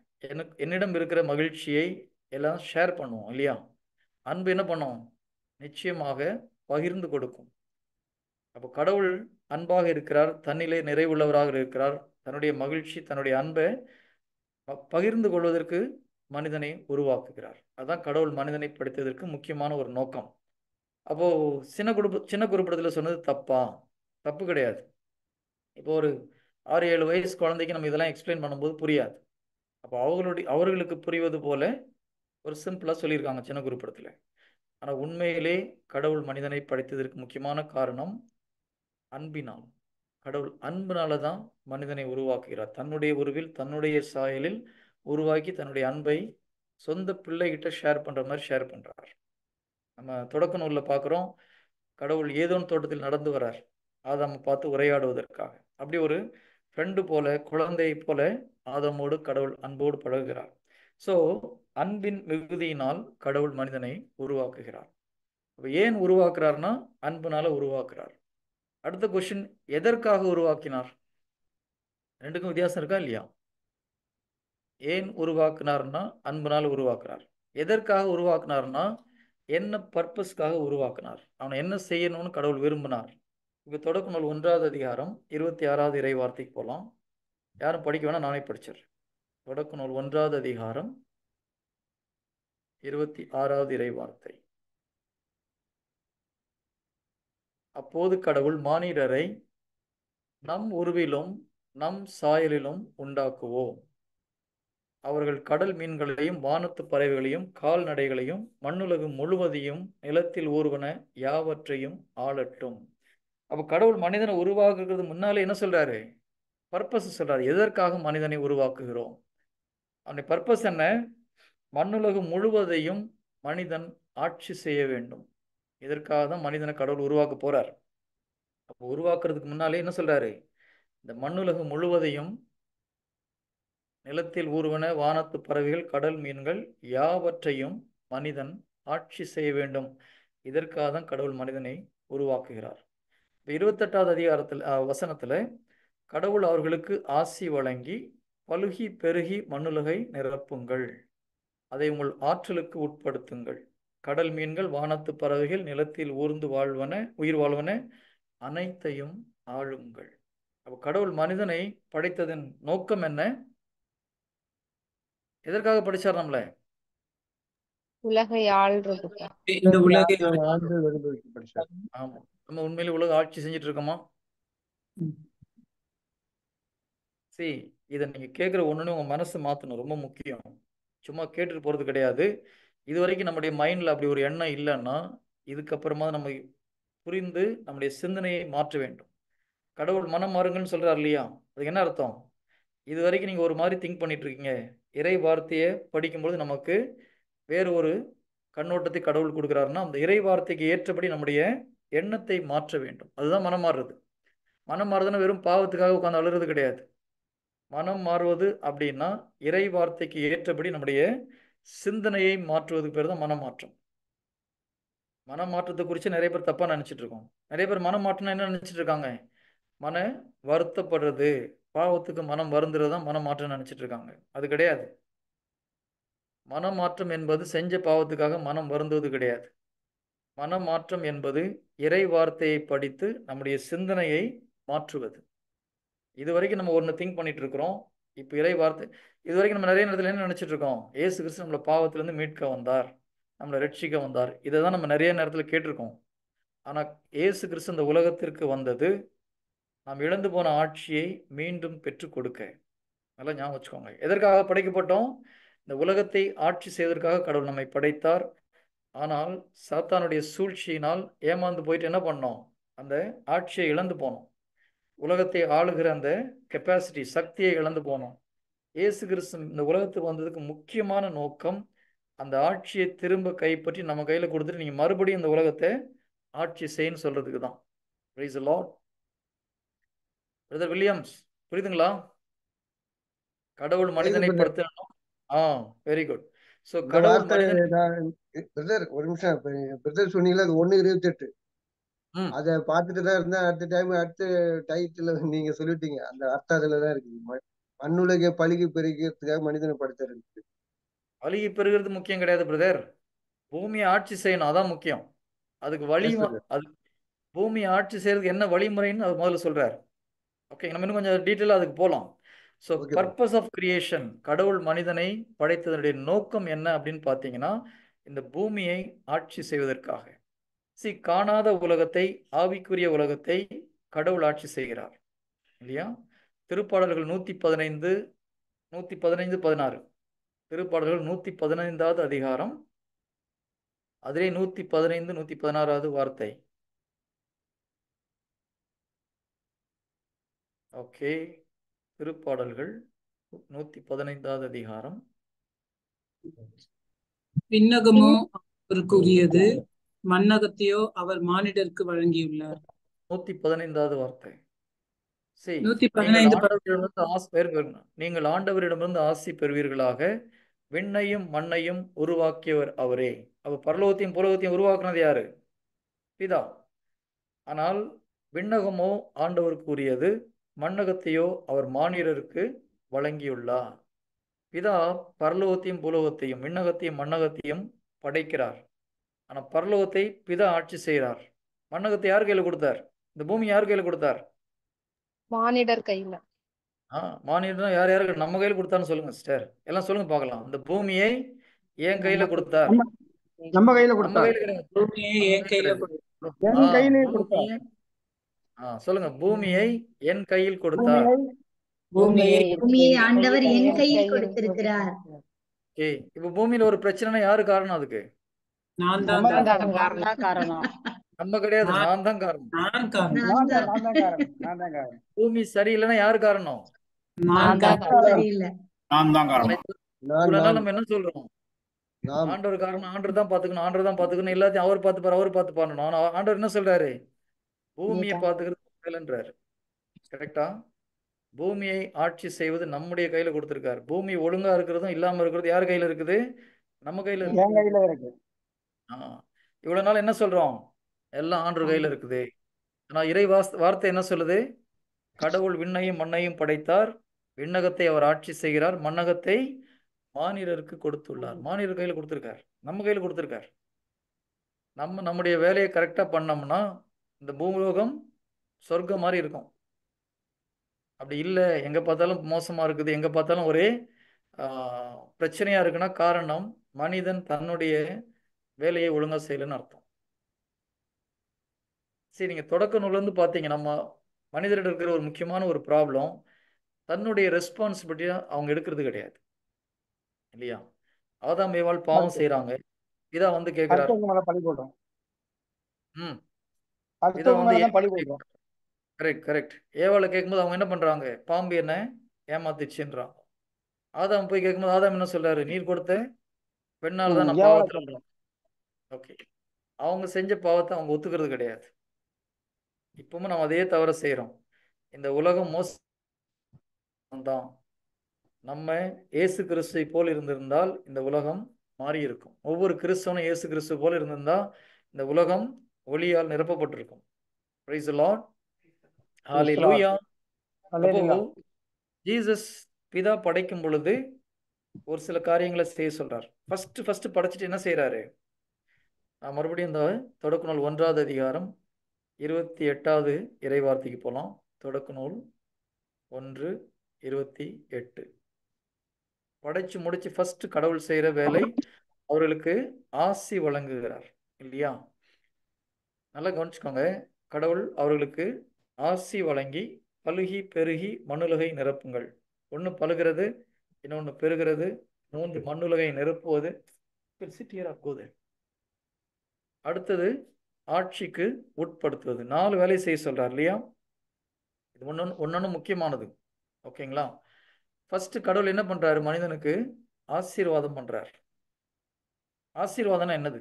என்னிடம் இருக்கிற மகிழ்ச்சியை எல்லாம் ஷேர் பண்ணுவோம் இல்லையா? அன்பு என்ன பண்ணும்? நிச்சயமாக பகிர்ந்து கொடுக்கும். அப்போ கடவுள் அன்பாக இருக்கிறார், தன்னிலே நிறைவுள்ளவராக இருக்கிறார். தன்னுடைய மகிழ்ச்சி, தன்னுடைய அன்பை பகிர்ந்து கொள்வதற்கு மனிதனை உருவாக்குகிறார். அதுதான் கடவுள் மனிதனை படைத்ததற்கு முக்கியமான ஒரு நோக்கம். அப்போ சின்ன குறிப்பிடத்தில் சொன்னது தப்பா? தப்பு கிடையாது. இப்போ ஒரு 6-7 வயசு குழந்தைக்கு நம்ம இதெல்லாம் எக்ஸ்பிளைன் பண்ணும்போது புரியாது. அப்போ அவர்களுக்கு புரிவது போல ஒரு சிம்பிளாக சொல்லியிருக்காங்க சின்ன குறிப்பிடத்தில். ஆனால் உண்மையிலே கடவுள் மனிதனை படைத்ததற்கு முக்கியமான காரணம் அன்பினால். கடவுள் அன்பினால தான் மனிதனை உருவாக்குகிறார். தன்னுடைய உருவில், தன்னுடைய சாயலில் உருவாக்கி தன்னுடைய அன்பை சொந்த பிள்ளைகிட்ட ஷேர் பண்ணுற மாதிரி ஷேர் பண்ணுறார். நம்ம தொடக்க நூலில் பார்க்குறோம், கடவுள் ஏதோன் தோட்டத்தில் நடந்து வரார் ஆதாமை பார்த்து உரையாடுவதற்காக. அப்படி ஒரு ஃப்ரெண்டு போல, குழந்தை போல ஆதாமோடு கடவுள் அன்போடு பழகுகிறார். ஸோ அன்பின் மிகுதியினால் கடவுள் மனிதனை உருவாக்குகிறார். ஏன் உருவாக்குறார்னா அன்புனால உருவாக்குறார். அடுத்த கொஸ்டின், எதற்காக உருவாக்கினார்? ரெண்டுக்கும் வித்தியாசம் இருக்கா இல்லையா? ஏன் உருவாக்குனார்னா அன்புனால உருவாக்குறார். எதற்காக உருவாக்குனார்னா என்ன பர்பஸ்க்காக உருவாக்குனார், அவனை என்ன செய்யணும்னு கடவுள் விரும்பினார். இப்போ தொடக்க நூல் 1வது அதிகாரம் 26வது இறை வார்த்தைக்கு போகலாம். யாரும் படிக்க வேணா, நானே படிச்சிடுறேன். தொடக்க நூல் 1வது அதிகாரம் 26வது இறை வார்த்தை. அப்போது கடவுள் மானிடரை நம் உருவிலும் நம் சாயலிலும் உண்டாக்குவோம். அவர்கள் கடல் மீன்களையும் வானத்து பறவைகளையும் கால்நடைகளையும் மண்ணுலகு முழுவதையும் நிலத்தில் ஊர்வன யாவற்றையும் ஆளட்டும். அப்போ கடவுள் மனிதனை உருவாக்குறது முன்னாலே என்ன சொல்றாரு? பர்பஸ் சொல்றாரு. எதற்காக மனிதனை உருவாக்குகிறோம்? அவனுடைய பர்பஸ் என்ன? மண்ணுலகு முழுவதையும் மனிதன் ஆட்சி செய்ய வேண்டும். இதற்காக தான் மனிதனை கடவுள் உருவாக்க போறார். அப்போ உருவாக்குறதுக்கு முன்னாலே என்ன சொல்றாரு? இந்த மண்ணுலகு முழுவதையும், நிலத்தில் ஊர்வன வானத்து பறவைகள் கடல் மீன்கள் யாவற்றையும் மனிதன் ஆட்சி செய்ய வேண்டும். இதற்காக தான் கடவுள் மனிதனை உருவாக்குகிறார். 28வது அதிகாரத்தில் வசனத்துல கடவுள் அவர்களுக்கு ஆசி வழங்கி பலுகி பெருகி மண்ணுலகை நிரப்புங்கள், அதை உங்கள் ஆற்றலுக்கு உட்படுத்துங்கள், கடல் மீன்கள் வானத்து பறவைகள் நிலத்தில் ஊர்ந்து உயிர் வாழ்வன அனைத்தையும் ஆளுங்கள். அப்போ கடவுள் மனிதனை படைத்ததன் நோக்கம் என்ன? எதற்காக படிச்சார் நம்மள? உலகை ஆள்றதுக்கா? இந்த உலகை ஆமா, நம்ம உண்மையிலே உலக ஆட்சி செஞ்சுட்டு இருக்கோமா? சரி, இதை நீங்க கேட்குற ஒண்ணுன்னு உங்க மனசு மாத்தணும், ரொம்ப முக்கியம். சும்மா கேட்டுட்டு போறது கிடையாது. இது வரைக்கும் நம்முடைய மைண்ட்ல அப்படி ஒரு எண்ணம் இல்லைன்னா இதுக்கப்புறமா நம்ம புரிந்து நம்முடைய சிந்தனையை மாற்ற வேண்டும். கடவுள் மனம் மாறுங்கன்னு சொல்றாரு இல்லையா? அதுக்கு என்ன அர்த்தம்? இது வரைக்கும் நீங்க ஒரு மாதிரி திங்க் பண்ணிட்டு இருக்கீங்க. இறை வார்த்தையை படிக்கும்போது நமக்கு வேறு ஒரு கண்ணோட்டத்தை கடவுள் கொடுக்குறாருன்னா அந்த இறை வார்த்தைக்கு ஏற்றபடி நம்முடைய எண்ணத்தை மாற்ற வேண்டும். அதுதான் மனம் மாறுறது. மனம் மாறுதுன்னா வெறும் பாவத்துக்காக உட்காந்து அழுறது கிடையாது. மனம் மாறுவது அப்படின்னா இறை வார்த்தைக்கு ஏற்றபடி நம்முடைய சிந்தனையை மாற்றுவதுக்கு பேர் தான் மனமாற்றம். மனமாற்றத்தை குறித்து நிறைய பேர் தப்பா நினைச்சிட்டு இருக்கோம். நிறைய பேர் மனமாற்றம் என்ன நினைச்சிட்டு இருக்காங்க? மன வருத்தப்படுறது, பாவத்துக்கு மனம் வருந்துறது தான் மனமாற்றம் நினைச்சிட்டு இருக்காங்க. அது கிடையாது. மனமாற்றம் என்பது செஞ்ச பாவத்துக்காக மனம் வருந்துவது கிடையாது. மனமாற்றம் என்பது இறை வார்த்தையை படித்து நம்முடைய சிந்தனையை மாற்றுவது. இது வரைக்கும் நம்ம ஒன்று திங்க் பண்ணிட்டு இருக்கிறோம். இப்போ இறை வார்த்தை இது வரைக்கும் நம்ம நிறைய நேரத்தில் என்ன நினைச்சிட்டு இருக்கோம்? இயேசு கிறிஸ்து நம்மளை பாவத்திலிருந்து மீட்க வந்தார், நம்மளை ரட்சிக்க வந்தார். இதை தான் நம்ம நிறைய நேரத்தில் கேட்டிருக்கோம். ஆனால் இயேசு கிறிஸ்து இந்த உலகத்திற்கு வந்தது நாம் இழந்து போன ஆட்சியை மீண்டும் பெற்றுக் கொடுக்க. நல்லா ஞாபகம் வச்சுக்கோங்க. எதற்காக படைக்கப்பட்டோம்? இந்த உலகத்தை ஆட்சி செய்வதற்காக கடவுள் நம்மை படைத்தார். ஆனால் சாத்தானுடைய சூழ்ச்சியினால் ஏமாந்து போயிட்டு என்ன பண்ணோம்? அந்த ஆட்சியை இழந்து போனோம். உலகத்தை ஆளுகிற அந்த கெப்பாசிட்டி, சக்தியை இழந்து போனோம். இயேசு கிறிஸ்து இந்த உலகத்துக்கு வந்ததுக்கு முக்கியமான நோக்கம் அந்த ஆட்சியை திரும்ப கைப்பற்றி நம்ம கையில் கொடுத்துட்டு நீங்கள் மறுபடியும் இந்த உலகத்தை ஆட்சி செய்யன்னு சொல்றதுக்கு தான். Price the Lord. Brother Williams, புரியுதுங்களா? கடவுள் மனிதனை படுத்தணும். Very good. ஸோ இந்த கடவுள் வார்த்தை மனிதன் பிரதர் ஒரு நிமிஷம், பிரதர் சொன்னீங்களா அது 1:28 அதை பார்த்துட்டு தான் இருந்தேன். அடுத்த டைம் அடுத்த டைட்டில் நீங்க சொல்லிட்டீங்க, அந்த அர்த்தம் அதுல தான் இருக்குது. மண்ணுலகை பழுகி பெருகிறதுக்காக மனிதனை படுத்துறது. பழுகி பெறுகிறது முக்கியம் கிடையாது பிரதர். பூமியை ஆட்சி செய்யணும், அதான் முக்கியம். அதுக்கு வழி அது பூமியை ஆட்சி செய்யறதுக்கு என்ன வழிமுறைன்னு அது முதல்ல சொல்றாரு. ஓகே, நம்ம இன்னும் கொஞ்சம் டீட்டெயிலாக அதுக்கு போகலாம். ஸோ பர்பஸ் ஆஃப் கிரியேஷன், கடவுள் மனிதனை படைத்ததனுடைய நோக்கம் என்ன அப்படின்னு பார்த்தீங்கன்னா, இந்த பூமியை ஆட்சி செய்வதற்காக. காணாத உலகத்தை, ஆவிக்குரிய உலகத்தை கடவுள் ஆட்சி செய்கிறார் இல்லையா? திருப்பாடல்கள் 115, 16. திருப்பாடல்கள் 115வது அதிகாரம், அதிலே 115, 116வது வார்த்தை. ஓகே, திருப்பாடல்கள் 115வது அதிகாரம். விண்ணகமோ அவருக்கு உரியது, மண்ணகத்தையோ அவர் மானிடருக்கு வழங்கியுள்ளார். 115வது வார்த்தை. 115 நீங்கள் ஆண்டவரிடமிருந்து ஆசி பெறுவீர்களாக, விண்ணையும் மண்ணையும் உருவாக்கியவர் அவரே. அப்ப பரலோகத்தையும் புலகத்தையும் உருவாக்குனது யாரு? பிதா. ஆனால் விண்ணகமோ ஆண்டவருக்கு உரியது, மண்ணகத்தையோ அவர் மானிடருக்கு வழங்கியுள்ளார். பிதா பரலோகத்தையும் பூலோகத்தையும், விண்ணகத்தையும் மண்ணகத்தையும் படைக்கிறார். ஆனால் பரலோகத்தை பிதா ஆட்சி செய்கிறார். மண்ணகத்தை யார் கையில் கொடுத்தார்? இந்த பூமி யார் கையில் கொடுத்தார்? மானிடர் கையில. மானிடர் யார் யாருக்கு நம்ம கையில் கொடுத்தான்னு சொல்லுங்க சிஸ்டர், எல்லாம் சொல்லுங்க பார்க்கலாம். இந்த பூமியை என் கையில கொடுத்தார். நம்ம கையில கொடுத்தார். சொல்லுங்க, பூமியை என் கையில் கொடுத்தார். பூமியை ஆண்டவர் என் கையில் கொடுத்திருக்கிறார். இப்ப பூமியில ஒரு பிரச்சனை, யாரு காரணம் அதுக்கு? நம்ம கிடையாது, நான் தான் காரணம். பூமி சரியில்லைன்னா யாரு காரணம்? நம்ம என்ன சொல்றோம்? ஆண்டவர் காரணம், ஆண்டவர் தான் பாத்துக்கணும், எல்லாத்தையும் அவர் பார்த்து பண்ணணும். ஆனா ஆண்டவர் என்ன சொல்றாரு? பூமியை பாத்துக்கிறது. கரெக்டா? பூமியை ஆட்சி செய்வது நம்முடைய கையில கொடுத்திருக்காரு. பூமி ஒழுங்கா இருக்கிறதும் இல்லாம இருக்கிறது யார் கையில இருக்குது? நம்ம கையில இருக்கு. இவ்வளவு நாள் என்ன சொல்றோம்? எல்லாம் ஆண்டவர் கையில இருக்குது. ஆனா இறை வார்த்தை என்ன சொல்லுது? கடவுள் விண்ணையும் மண்ணையும் படைத்தார், விண்ணகத்தை அவர் ஆட்சி செய்கிறார், மண்ணகத்தை மானிடருக்கு கொடுத்துள்ளார். மானிடர் கையில கொடுத்திருக்கார், நம்ம கையில கொடுத்திருக்கார். நம்முடைய வேலையை கரெக்டா பண்ணோம்னா இந்த பூலோகம் சொர்க்கம் மாதிரி இருக்கும். அப்படி இல்லை, எங்க பார்த்தாலும் மோசமா இருக்குது, எங்க பார்த்தாலும் ஒரே பிரச்சனையா இருக்குன்னா காரணம் மனிதன் தன்னுடைய வேலையை ஒழுங்கா செய்யலன்னு அர்த்தம். சரி, நீங்க தொடக்க நூல்ல இருந்து பார்த்தீங்க, நம்ம மனிதரிடம் இருக்கிற ஒரு முக்கியமான ஒரு ப்ராப்ளம், தன்னுடைய ரெஸ்பான்சிபிலிட்டியா அவங்க எடுக்கிறது கிடையாது இல்லையா? ஆதாம் ஏவாள் பாவம் செய்யறாங்க, இதா வந்து கேட்கிறார். கரெக்ட். ஏவாளை கேட்கும்போது அவங்க என்ன பண்றாங்க? பாம்பு என்ன ஏமாத்துச்சுன்றான். ஆதாம் போய் கேட்கும்போது ஆதாம் என்ன சொல்றாரு? நீர் கொடுத்த பெண்ணால் தான் நான் பாவத்தை. ஓகே, அவங்க செஞ்ச பாவத்தை அவங்க ஒத்துக்கிறது கிடையாது. இப்பவும் நம்ம அதே தவிர செய்யறோம். இந்த உலகம் மோசம் தான். நம்ம இயேசு கிறிஸ்துவை போல் இருந்திருந்தால் இந்த உலகம் மாறி இருக்கும். ஒவ்வொரு கிறிஸ்தவனும் இயேசு கிறிஸ்து போல் இருந்திருந்தா இந்த உலகம் ஒளியால் நிரப்பப்பட்டிருக்கும். Price the Lord. ஹalleluya. அப்போ ஜீசஸ் பிதா படைக்கும் பொழுது ஒரு சில காரியங்களை செய்ய சொல்றார். ஃபர்ஸ்ட் படைச்சிட்டு என்ன செய்யறாரு? நான் மறுபடியும் இந்த தொடக்க நூல் 1வது அதிகாரம் 28வது இறைவார்த்தைக்கு போலாம். தொடக்க நூல் 1, 28. படைச்சு முடிச்சு ஃபர்ஸ்ட் கடவுள் செய்யற வேலை அவர்களுக்கு ஆசி வழங்குகிறார் இல்லையா? நல்லா கவனிச்சுக்கோங்க. கடவுள் அவர்களுக்கு ஆசி வழங்கி பலுகி பெருகி மண்ணுலகை நிரப்புங்கள். ஒன்று பழுகிறது, இன்னொன்று பெருகிறது, 3 மண்ணுலகை நிரப்புவது. அடுத்தது ஆட்சிக்கு உட்படுத்துவது. 4 வேலை செய்ய சொல்றார் இல்லையா? இது ஒன்னொன்னு முக்கியமானது. ஓகேங்களா? ஃபர்ஸ்ட் கடவுள் என்ன பண்றாரு? மனிதனுக்கு ஆசீர்வாதம் பண்றார். ஆசீர்வாதம்னா என்னது?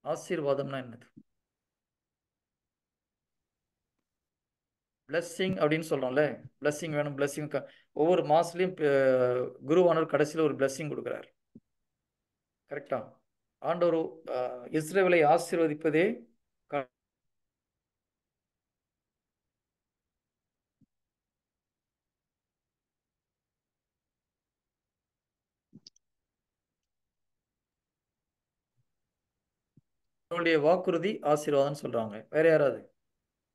ஆசீர்வாதம்னா என்னது? பிளஸ்ஸிங் அப்படின்னு சொல்றோம்ல. பிளஸ்ஸிங் வேணும், பிளஸ்ஸிங். ஒவ்வொரு மாசத்துலயும் குருவானவர் கடைசியில் ஒரு பிளஸ்ஸிங் கொடுக்குறார். கரெக்டா? ஆண்டவர் இஸ்ரவேலை ஆசீர்வதிப்பதே அவருடைய வாக்குறுதி ஆசீர்வாதம் சொல்றாங்க. வேற யாராவது?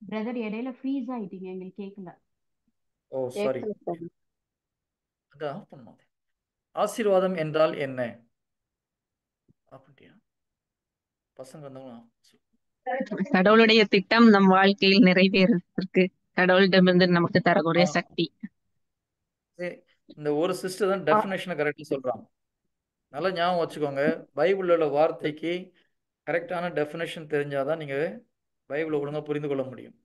பிரதர் இடையில ஃப்ரீஸ் ஆயிட்டீங்க, எங்களுக்கு கேட்கல. ஓ சாரி, அதான் ஆஃப் பண்ணாத. ஆசீர்வாதம் என்றால் என்ன? அப்படியா பசங்க வந்தவங்க கடவுளுடைய திட்டம் நம் வாழ்க்கையில் நிறைவேறதற்கு கடவுளிடமிருந்து நமக்கு தரக்கூடிய சக்தி. இந்த ஒரு சிஸ்டர் தான் டெஃபினேஷனை கரெக்டா சொல்றாங்க. நல்லா ஞாபகம் வச்சுக்கோங்க. பைபிள்ல உள்ள வார்த்தைக்கு கரெக்டான டெஃபினேஷன் தெரிஞ்சாதான் நீங்க பைபிளை ஒழுங்கா புரிந்து கொள்ள முடியும்.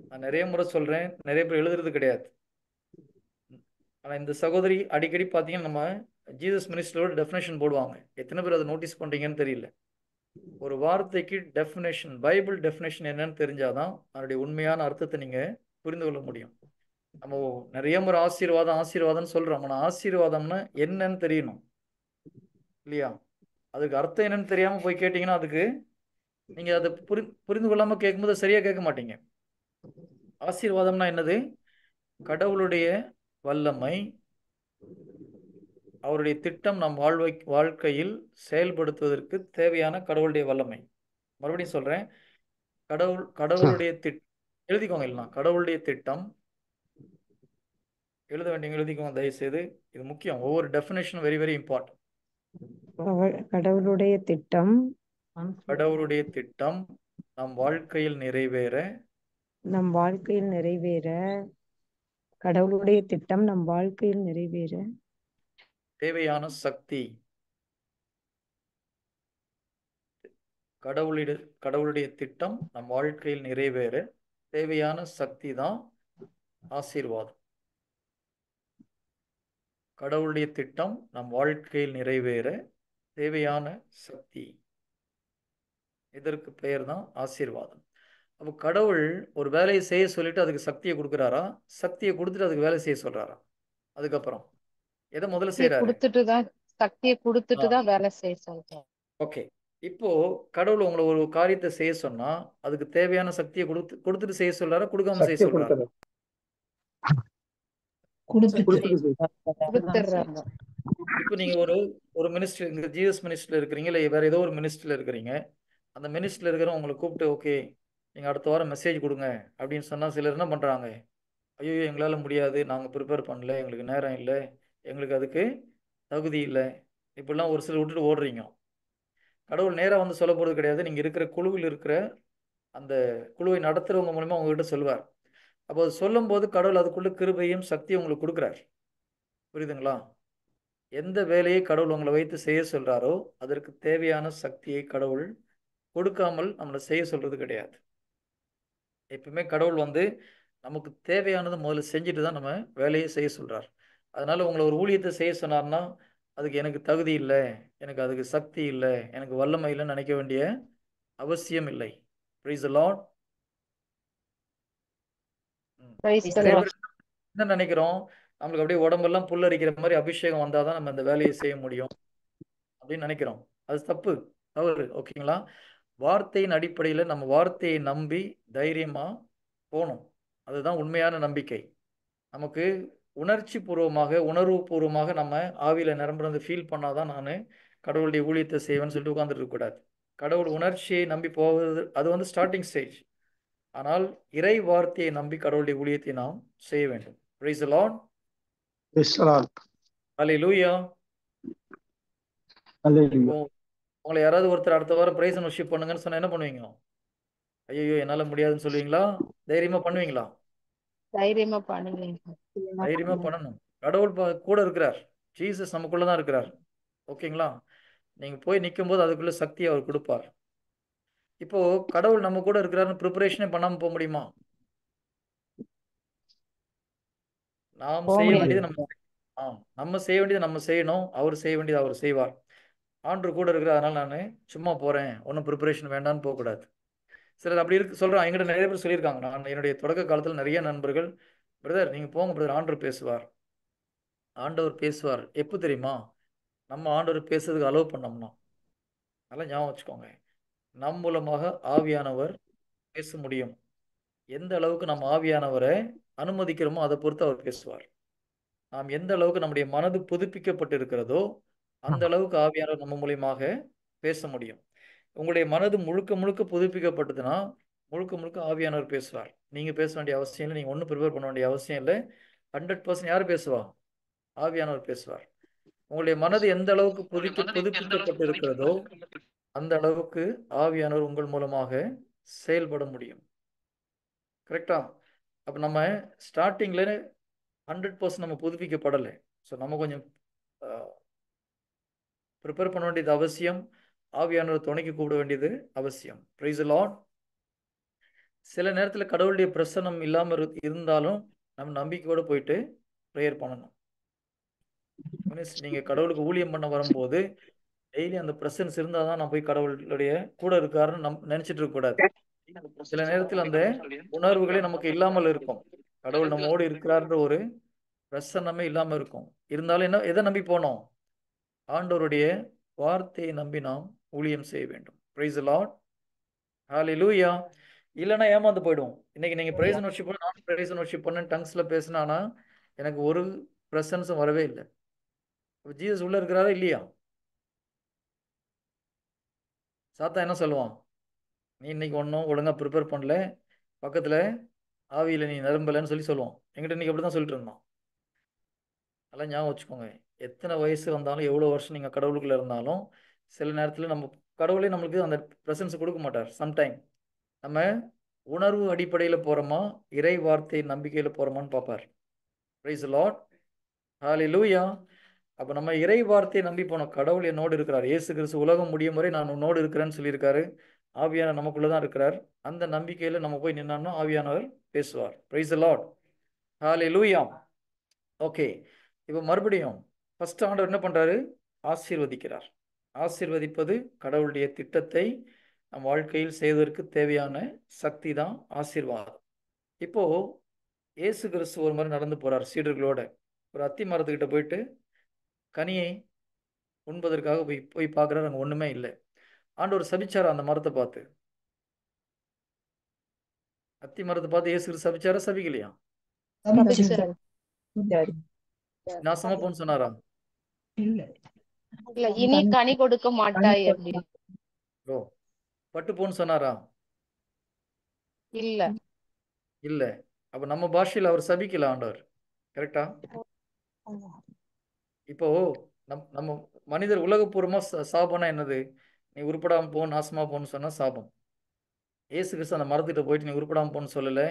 நான் நிறைய முறை சொல்றேன், நிறைய பேர் எழுதுறது கிடையாது. ஆனா இந்த சகோதரி அடிக்கடி பார்த்தீங்கன்னா நம்ம ஜீசஸ் மினிஸ்டரோட டெஃபினேஷன் போடுவாங்க. எத்தனை பேர் அதை நோட்டீஸ் பண்றீங்கன்னு தெரியல. ஒரு வார்த்தைக்கு டெஃபினேஷன், பைபிள் டெஃபினேஷன் என்னன்னு தெரிஞ்சாதான் அதனுடைய உண்மையான அர்த்தத்தை நீங்க புரிந்து கொள்ள முடியும். நம்ம நிறைய முறை ஆசீர்வாதம் ஆசீர்வாதம்னு சொல்றோம். ஆனா ஆசீர்வாதம்னா என்னன்னு தெரியணும் இல்லையா? அதுக்கு அர்த்தம் என்னன்னு தெரியாம போய் கேட்டீங்கன்னா அதுக்கு நீங்க அதை புரிந்து கொள்ளாம கேட்கும்போது சரியா கேட்க மாட்டீங்க. ஆசீர்வாதம்னா என்னது? கடவுளுடைய வல்லமை, அவருடைய திட்டம் நம் வாழ்க்கையில் செயல்படுத்துவதற்கு தேவையான கடவுளுடைய வல்லமை. மறுபடியும் சொல்றேன், கடவுளுடைய திட்டம். எழுதிக்கோங்க. இல்லைனா கடவுளுடைய திட்டம் எழுத வேண்டிய எழுதிக்கோங்க தயவு செய்து. இது முக்கியம். ஒவ்வொரு டெஃபினேஷன் வெரி வெரி இம்பார்ட்டன்ட். கடவுளுடைய திட்டம் நம் வாழ்க்கையில் நிறைவேற கடவுளுடைய திட்டம் நம் வாழ்க்கையில் நிறைவேற தேவையான சக்தி. கடவுளுடைய திட்டம் நம் வாழ்க்கையில் நிறைவேற தேவையான சக்தி தான் ஆசீர்வாதம். கடவுளுடைய திட்டம் நம் வாழ்க்கையில் நிறைவேற தேவையான சக்தி, இதற்கு பெயர் தான் ஆசீர்வாதம். அப்போ கடவுள் ஒரு வேலையை செய்ய சொல்லிட்டு அதுக்கு சக்தியை கொடுக்குறாரா? சக்தியை கொடுத்துட்டு அதுக்கு வேலை செய்ய சொல்றாரா? அதுக்கப்புறம் எதை முதல்ல செய்யறாரு? சக்தியை கொடுத்துட்டு தான் வேலை செய்ய சொல்றாரு. ஓகே, இப்போ கடவுள் உங்களை ஒரு காரியத்தை செய்ய சொன்னா அதுக்கு தேவையான சக்தியை கொடுத்துட்டு செய்ய சொல்றாரா, கொடுக்காம செய்ய சொல்றாரா? இப்போ நீங்க ஒரு மினிஸ்டர், இங்க ஜீசஸ் மினிஸ்டர்ல இருக்கிறீங்க, இல்லை வேற ஏதோ ஒரு மினிஸ்டர்ல இருக்கிறீங்க. அந்த மினிஸ்டர்ல இருக்கிறவங்க உங்களை கூப்பிட்டு ஓகே நீங்க அடுத்த வாரம் மெசேஜ் கொடுங்க அப்படின்னு சொன்னா சிலர் என்ன பண்றாங்க? ஐயோ எங்களால முடியாது, நாங்க ப்ரிப்பேர் பண்ணல, எங்களுக்கு நேரம் இல்லை, எங்களுக்கு அதுக்கு தகுதி இல்லை, இப்படிலாம் ஒரு சிலர் விட்டுட்டு ஓடுறீங்க. கடவுள் நேராக வந்து சொல்ல போறது கிடையாது. நீங்க இருக்கிற குழுவில் இருக்கிற அந்த குழுவை நடத்துறவங்க மூலமா உங்ககிட்ட சொல்லுவார். அப்போ அது சொல்லும் போது கடவுள் அதுக்குள்ள கிருபையும் சக்தியும் உங்களுக்கு கொடுக்குறார். புரியுதுங்களா? எந்த வேலையை கடவுள் உங்களை வைத்து செய்ய சொல்றாரோ அதற்கு தேவையான சக்தியை கடவுள் கொடுக்காமல் நம்மளை செய்ய சொல்றது கிடையாது. எப்பவுமே கடவுள் வந்து நமக்கு தேவையானதை முதல்ல செஞ்சுட்டு தான் நம்ம வேலையை செய்ய சொல்றார். அதனால உங்களை ஒரு ஊழியத்தை செய்ய சொன்னார்னா அதுக்கு எனக்கு தகுதி இல்லை, எனக்கு அதுக்கு சக்தி இல்லை, எனக்கு வல்லமை இல்லைன்னு நினைக்க வேண்டிய அவசியம் இல்லை. Praise the Lord. என்ன நினைக்கிறோம்? நம்மளுக்கு அப்படியே உடம்பெல்லாம் புல்லரிக்கிற மாதிரி அபிஷேகம் வந்தாதான் நம்ம இந்த வேலையை செய்ய முடியும் அப்படின்னு நினைக்கிறோம். அது தவறு. ஓகேங்களா? வார்த்தையின் அடிப்படையில் நம்ம வார்த்தையை நம்பி தைரியமா போகணும். அதுதான் உண்மையான நம்பிக்கை. நமக்கு உணர்ச்சி பூர்வமாக உணர்வு பூர்வமாக நம்ம ஆவியில நிரம்புறது ஃபீல் பண்ணாதான் நான் கடவுளுடைய ஊழியத்தை செய்வேன்னு சொல்லிட்டு உட்கார்ந்துட்டு இருக்கக்கூடாது. கடவுள் உணர்ச்சியை நம்பி போவது அது வந்து ஸ்டார்டிங் ஸ்டேஜ். ஆனால் இறை வார்த்தையை நம்பி கடவுளுடைய ஊழியத்தை நாம் செய்ய வேண்டும். Praise the Lord. Praise the Lord. Hallelujah. Hallelujah. இப்போ உங்களை யாராவது ஒருத்தர் அடுத்த வாரம் பிரைஸ் அண்ட் வர்ஷிப் பண்ணுங்கன்னு சொன்னா என்ன பண்ணுவீங்க? ஐயோ என்னால முடியாதுன்னு சொல்லுவீங்களா? தைரியமா பண்ணுவீங்களா? தைரியமா பண்ணுவீங்க. தைரியமா பண்ணணும். கடவுள் கூட இருக்கிறார். ஜீசஸ் நமக்குள்ளதான் இருக்கிறார். ஓகேங்களா? நீங்க போய் நிற்கும் போது அதுக்குள்ள சக்தி அவர் கொடுப்பார். இப்போ கடவுள் நம்ம கூட இருக்கிறாருன்னு ப்ரிப்பரேஷனே பண்ணாம போக முடியுமா? நாம் போக செய்ய முடியாது. வேண்டியது நம்ம செய்ய வேண்டியது நம்ம செய்யணும். அவர் செய்ய வேண்டியது அவர் செய்வார். ஆண்டு கூட இருக்கிற அதனால நான் சும்மா போறேன், ஒன்றும் ப்ரிப்பரேஷன் வேண்டாம்னு போகக்கூடாது. சிலர் அப்படி இருக்கு சொல்றான். எங்கிட்ட நிறைய பேர் சொல்லியிருக்காங்க. நான் என்னுடைய தொடக்க காலத்தில் நிறைய நண்பர்கள், பிரதர் நீங்க போங்க பிரதர், ஆண்டவர் பேசுவார். ஆண்டவர் பேசுவார் எப்போ தெரியுமா? நம்ம ஆண்டவர் பேசுறதுக்கு அலோவ் பண்ணோம்னா. நல்லா ஞாபகம் வச்சுக்கோங்க. நம் மூலமாக ஆவியானவர் பேச முடியும். எந்த அளவுக்கு நம்ம ஆவியானவரை அனுமதிக்கிறோமோ அதை பொறுத்து அவர் பேசுவார். நாம் எந்த அளவுக்கு நம்முடைய மனது புதுப்பிக்கப்பட்டு இருக்கிறதோ அந்த அளவுக்கு ஆவியானவர் நம்ம மூலியமாக பேச முடியும். உங்களுடைய மனது முழுக்க முழுக்க புதுப்பிக்கப்பட்டதுன்னா முழுக்க முழுக்க ஆவியானவர் பேசுவார். நீங்க பேச வேண்டிய அவசியம் இல்லை. நீங்க ஒன்றும் ப்ரிப்பேர் பண்ண வேண்டிய அவசியம் இல்லை. 100% யார் பேசுவா? ஆவியானவர் பேசுவார். உங்களுடைய மனது எந்த அளவுக்கு புதுப்பிக்கப்பட்டு இருக்கிறதோ அந்த அளவுக்கு ஆவியானவர் உங்கள் மூலமாக செயல்பட முடியும். கரெக்டா? அப்போ நம்ம ஸ்டார்டிங்ல 100% நம்ம புதுப்பிக்கப்படலை. ஸோ நம்ம கொஞ்சம் ப்ரிப்பேர் பண்ண வேண்டியது அவசியம். ஆவியானவர் துணைக்கு கூப்பிட வேண்டியது அவசியம். Price the Lord. சில நேரத்தில் கடவுளுடைய பிரசன்னம் இல்லாமல் இருந்தாலும் நம்ம நம்பிக்கையோடு போயிட்டு ப்ரேயர் பண்ணணும். நீங்கள் கடவுளுக்கு ஊழியம் பண்ண வரும்போது டெய்லி அந்த பிரசன்ஸ் இருந்தால் தான் நான் போய் கடவுளுடைய கூட இருக்காருன்னு நினைச்சிட்டு இருக்கக்கூடாது. சில நேரத்தில் அந்த உணர்வுகளே நமக்கு இல்லாமல் இருக்கும். கடவுள் நம்மோடு இருக்கிறார்ன்ற ஒரு பிரசன்னமே இல்லாமல் இருக்கும். இருந்தாலும் என்ன எதை நம்பி போனோம்? ஆண்டவருடைய வார்த்தையை நம்பி நாம் ஊழியம் செய்ய வேண்டும். Praise the lord. ஹல்லேலூயா. இல்லைன்னா ஏமாந்து போயிடுவோம். இன்னைக்கு நீங்க பிரைஸ் அண்ட் வர்ஷிப் பண்ண, நான் பிரைஸ் அண்ட் வர்ஷிப் பண்ண டங்ஸ்ல பேசினானா எனக்கு ஒரு பிரசன்ஸும் வரவே இல்லை. ஜீசஸ் உள்ள இருக்கிறாரா இல்லையா? சாத்தா என்ன சொல்லுவான்? நீ இன்னைக்கு ஒன்றும் ஒழுங்கா ப்ரிப்பேர் பண்ணல, பக்கத்துல ஆவியில நீ நிரம்பலன்னு சொல்லுவான். என்கிட்ட இன்னைக்கு அப்படிதான் சொல்லிட்டு இருந்தான். அதெல்லாம் ஞாபகம் வச்சுக்கோங்க. எத்தனை வயசு வந்தாலும் எவ்வளோ வருஷம் நீங்கள் கடவுளுக்குள்ள இருந்தாலும் சில நேரத்தில் நம்ம கடவுளே நம்மளுக்கு அந்த ப்ரெசன்ஸ் கொடுக்க மாட்டார். சம்டைம் நம்ம உணர்வு அடிப்படையில் போகிறோமா, இறை வார்த்தை நம்பிக்கையில் போகிறோமான்னு பார்ப்பார். Praise the lord. ஹல்லேலூயா. அப்போ நம்ம இறை வார்த்தையை நம்பி போனோம். கடவுள் என்னோடு இருக்கிறார். இயேசு கிறிஸ்து உலகம் முடியும் வரை நான் உன்னோடு இருக்கிறேன்னு சொல்லியிருக்காரு. ஆவியானவர் நமக்குள்ள தான் இருக்கிறார். அந்த நம்பிக்கையில் நம்ம போய் நின்னோம்னா ஆவியானவர் பேசுவார். Price the lord. Hallelujah. Okay, இப்போ மறுபடியும் ஃபர்ஸ்ட் ஆண்டவர் என்ன பண்ணுறாரு? ஆசீர்வதிக்கிறார். ஆசீர்வதிப்பது கடவுளுடைய திட்டத்தை நம் வாழ்க்கையில் செய்வதற்கு தேவையான சக்தி தான் ஆசீர்வாதம். இப்போ இயேசு கிறிஸ்து ஒரு மாதிரி நடந்து போறார் சீடர்களோட. ஒரு அத்தி மரத்துக்கிட்ட போயிட்டு கனியை உண்பதற்காக போய் பார்க்குறாரு. அங்கே ஒன்றுமே இல்லை. ஆண்டவர் சபிச்சாரா அந்த மரத்தை பார்த்து? அத்தி மரத்தை பார்த்து இயேசு கிறிஸ்து சபிச்சாரா சபிக்கலையா? நாசமா போன்னு சொன்னாரா? இல்ல, இனி கனி கொடுக்க மாட்டாய் அப்படின்னு. ஓ, பட்டு போன்னு சொன்னாரா? இல்ல இல்ல. அப்ப நம்ம பாஷையில் அவர் சபிக்கல ஆண்டவர். கரெக்டா? இப்போ நம்ம மனிதர் உலகப்பூர்வமா சாபம்னா என்னது? நீ உருப்படாம போ, நாசமா போன்னு சொன்னா சாபம். ஏசு கிறிஸ்து அந்த மரத்துக்கிட்ட போயிட்டு நீ உருப்படாம போன்னு சொல்லல,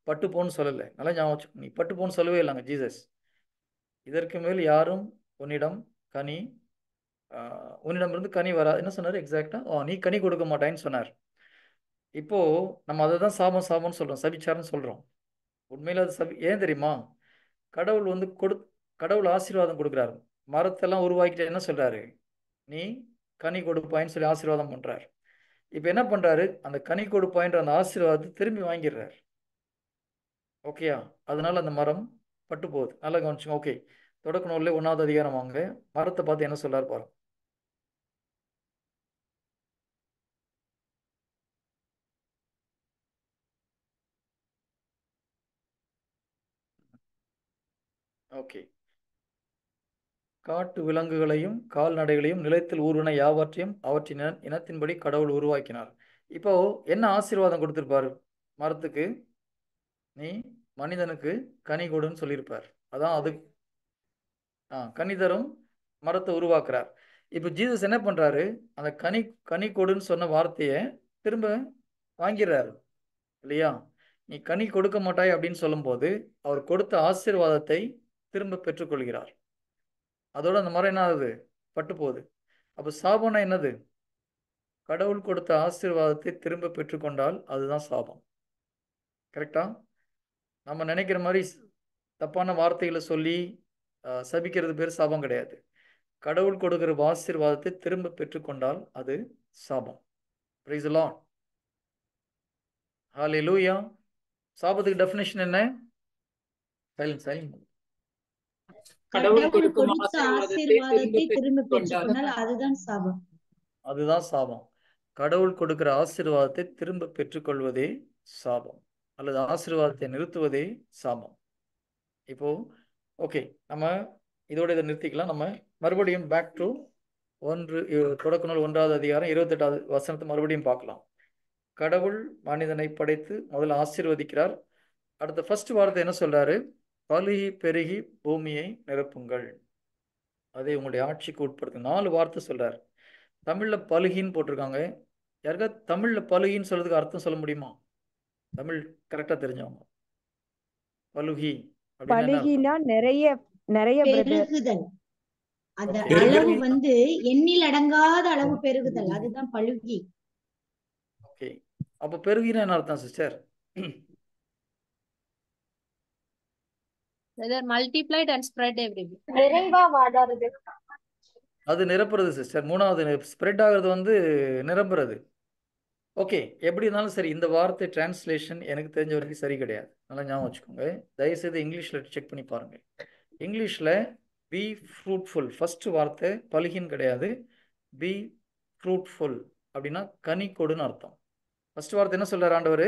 பட்டு போன்னு சொல்லல. நல்லா ஞாபகம், நீ பட்டு போன்னு சொல்லவே இல்லைங்க ஜீசஸ். இதற்கு மேல் யாரும் உன்னிடம் இருந்து கனி வராது. என்ன சொன்னார் எக்ஸாக்டா? நீ கனி கொடுக்க மாட்டான்னு சொன்னார். இப்போ நம்ம அதை தான் சாபம்னு சொல்றோம், சபிச்சாருன்னு சொல்றோம். உண்மையில அது ஏன் தெரியுமா? கடவுள் கடவுள் ஆசீர்வாதம் கொடுக்குறாரு. மரத்தெல்லாம் உருவாக்கிட்டு என்ன சொல்றாரு? நீ கனி கொடுப்பாயின்னு சொல்லி ஆசீர்வாதம் பண்றாரு. இப்போ என்ன பண்றாரு? அந்த கனி கொடுப்பாயின்ற அந்த ஆசீர்வாதத்தை திரும்பி வாங்கிடுறாரு. ஓகேயா? அதனால அந்த மரம் பட்டு போகுது. நல்லா கவனிச்சுங்க. ஓகே, தொடக்க நூல்ல 1வது அதிகாரம் வாங்க. மரத்தை பார்த்து என்ன சொல்றாரு பாருங்க. ஓகே. காட்டு விலங்குகளையும் கால்நடைகளையும் நிலத்தில் ஊர்வன யாவற்றையும் அவற்றின் இனத்தின்படி கடவுள் உருவாக்கினார். இப்போ என்ன ஆசீர்வாதம் கொடுத்திருப்பாரு மரத்துக்கு? நீ மனிதனுக்கு கனி கொடுன்னு சொல்லியிருப்பார். அதான் அது கனி தரும் மரத்தை உருவாக்குறார். இப்போ ஜீசஸ் என்ன பண்றாரு, அந்த கனி கொடுன்னு சொன்ன வார்த்தையை திரும்ப வாங்கிறாரு இல்லையா? நீ கனி கொடுக்க மாட்டாய் அப்படின்னு சொல்லும்போது அவர் கொடுத்த ஆசீர்வாதத்தை திரும்ப பெற்றுக்கொள்கிறார். அதோட அந்த மரம் என்ன ஆகுது, பட்டு போகுது. அப்போ சாபம்னா என்னது? கடவுள் கொடுத்த ஆசீர்வாதத்தை திரும்ப பெற்றுக்கொண்டால் அதுதான் சாபம். கரெக்டா? நம்ம நினைக்கிற மாதிரி தப்பான வார்த்தைகளை சொல்லி சபிக்கிறது பேர் சாபம் கிடையாது. கடவுள் கொடுக்கிற ஆசீர்வாதத்தை திரும்ப பெற்றுக்கொண்டால் அது சாபம். Praise the lord. ஹல்லேலூயா. சாபத்துக்கு டெஃபினிஷன் என்ன? சைலன்ட். கடவுள் கொடுக்கும் கொடுத்த ஆசீர்வாதத்தை ஆசீர்வாதத்தை திரும்ப திரும்ப பெற்றுக்கொண்டால் அதுதான் சாபம். அதுதான் சாபம். கடவுள் கொடுக்கிற ஆசீர்வாதத்தை திரும்ப பெற்றுக்கொள்வதே சாபம், அல்லது ஆசீர்வாதத்தை நிறுத்துவதே சாபம். இப்போ ஓகே, நம்ம இதோட இதை நிறுத்திக்கலாம். நம்ம மறுபடியும் பேக் டு தொடக்க நூல் 1வது அதிகாரம் 28வது வசனத்தை மறுபடியும் பார்க்கலாம். கடவுள் மனிதனை படைத்து முதல்ல ஆசீர்வதிக்கிறார். அடுத்த ஃபர்ஸ்ட் வார்த்தை என்ன சொல்றாரு? பலுகி பெருகி பூமியை நிரப்புங்கள், அதை உங்களுடைய ஆட்சிக்கு உட்படுத்து. 4 வார்த்தை சொல்றாரு. தமிழ்ல பலுகின்னு போட்டிருக்காங்க. யாருக்கா தமிழ்ல பலுகின்னு சொல்றதுக்கு அர்த்தம் சொல்ல முடியுமா? தமிழ் கரெக்டா தெரிஞ்சவங்க. பலுகி பலுகினா நிறைய பெருகுதல். அந்த அளவு வந்து எண்ணில் அடங்காத அளவு பெருகுதல், அதுதான் பலுகி. ஓகே, அப்ப பெருகினா என்ன அர்த்தம் sister? multiplied and spread everywhere. நிறைவா வாழறது. அது நிரப்புறது சிஸ்டர். 3வது ஸ்ப்ரெட் ஆகிறது வந்து நிரப்புறது. ஓகே, எப்படி இருந்தாலும் சரி, இந்த வார்த்தை டிரான்ஸ்லேஷன் எனக்கு தெரிஞ்ச வரைக்கும் சரி கிடையாது. நல்லா ஞாபகம் வச்சுக்கோங்க. தயவுசெய்து இங்கிலீஷ்ல செக் பண்ணி பாருங்க. இங்கிலீஷ்ல பி ஃப்ரூட்ஃபுல் ஃபர்ஸ்ட் வார்த்தை பலுகின்னு கிடையாது. பி ஃப்ரூட்ஃபுல் அப்படின்னா கனி கொடுன்னு அர்த்தம். ஃபர்ஸ்ட் வார்த்தை என்ன சொல்றாரு ஆண்டவர்?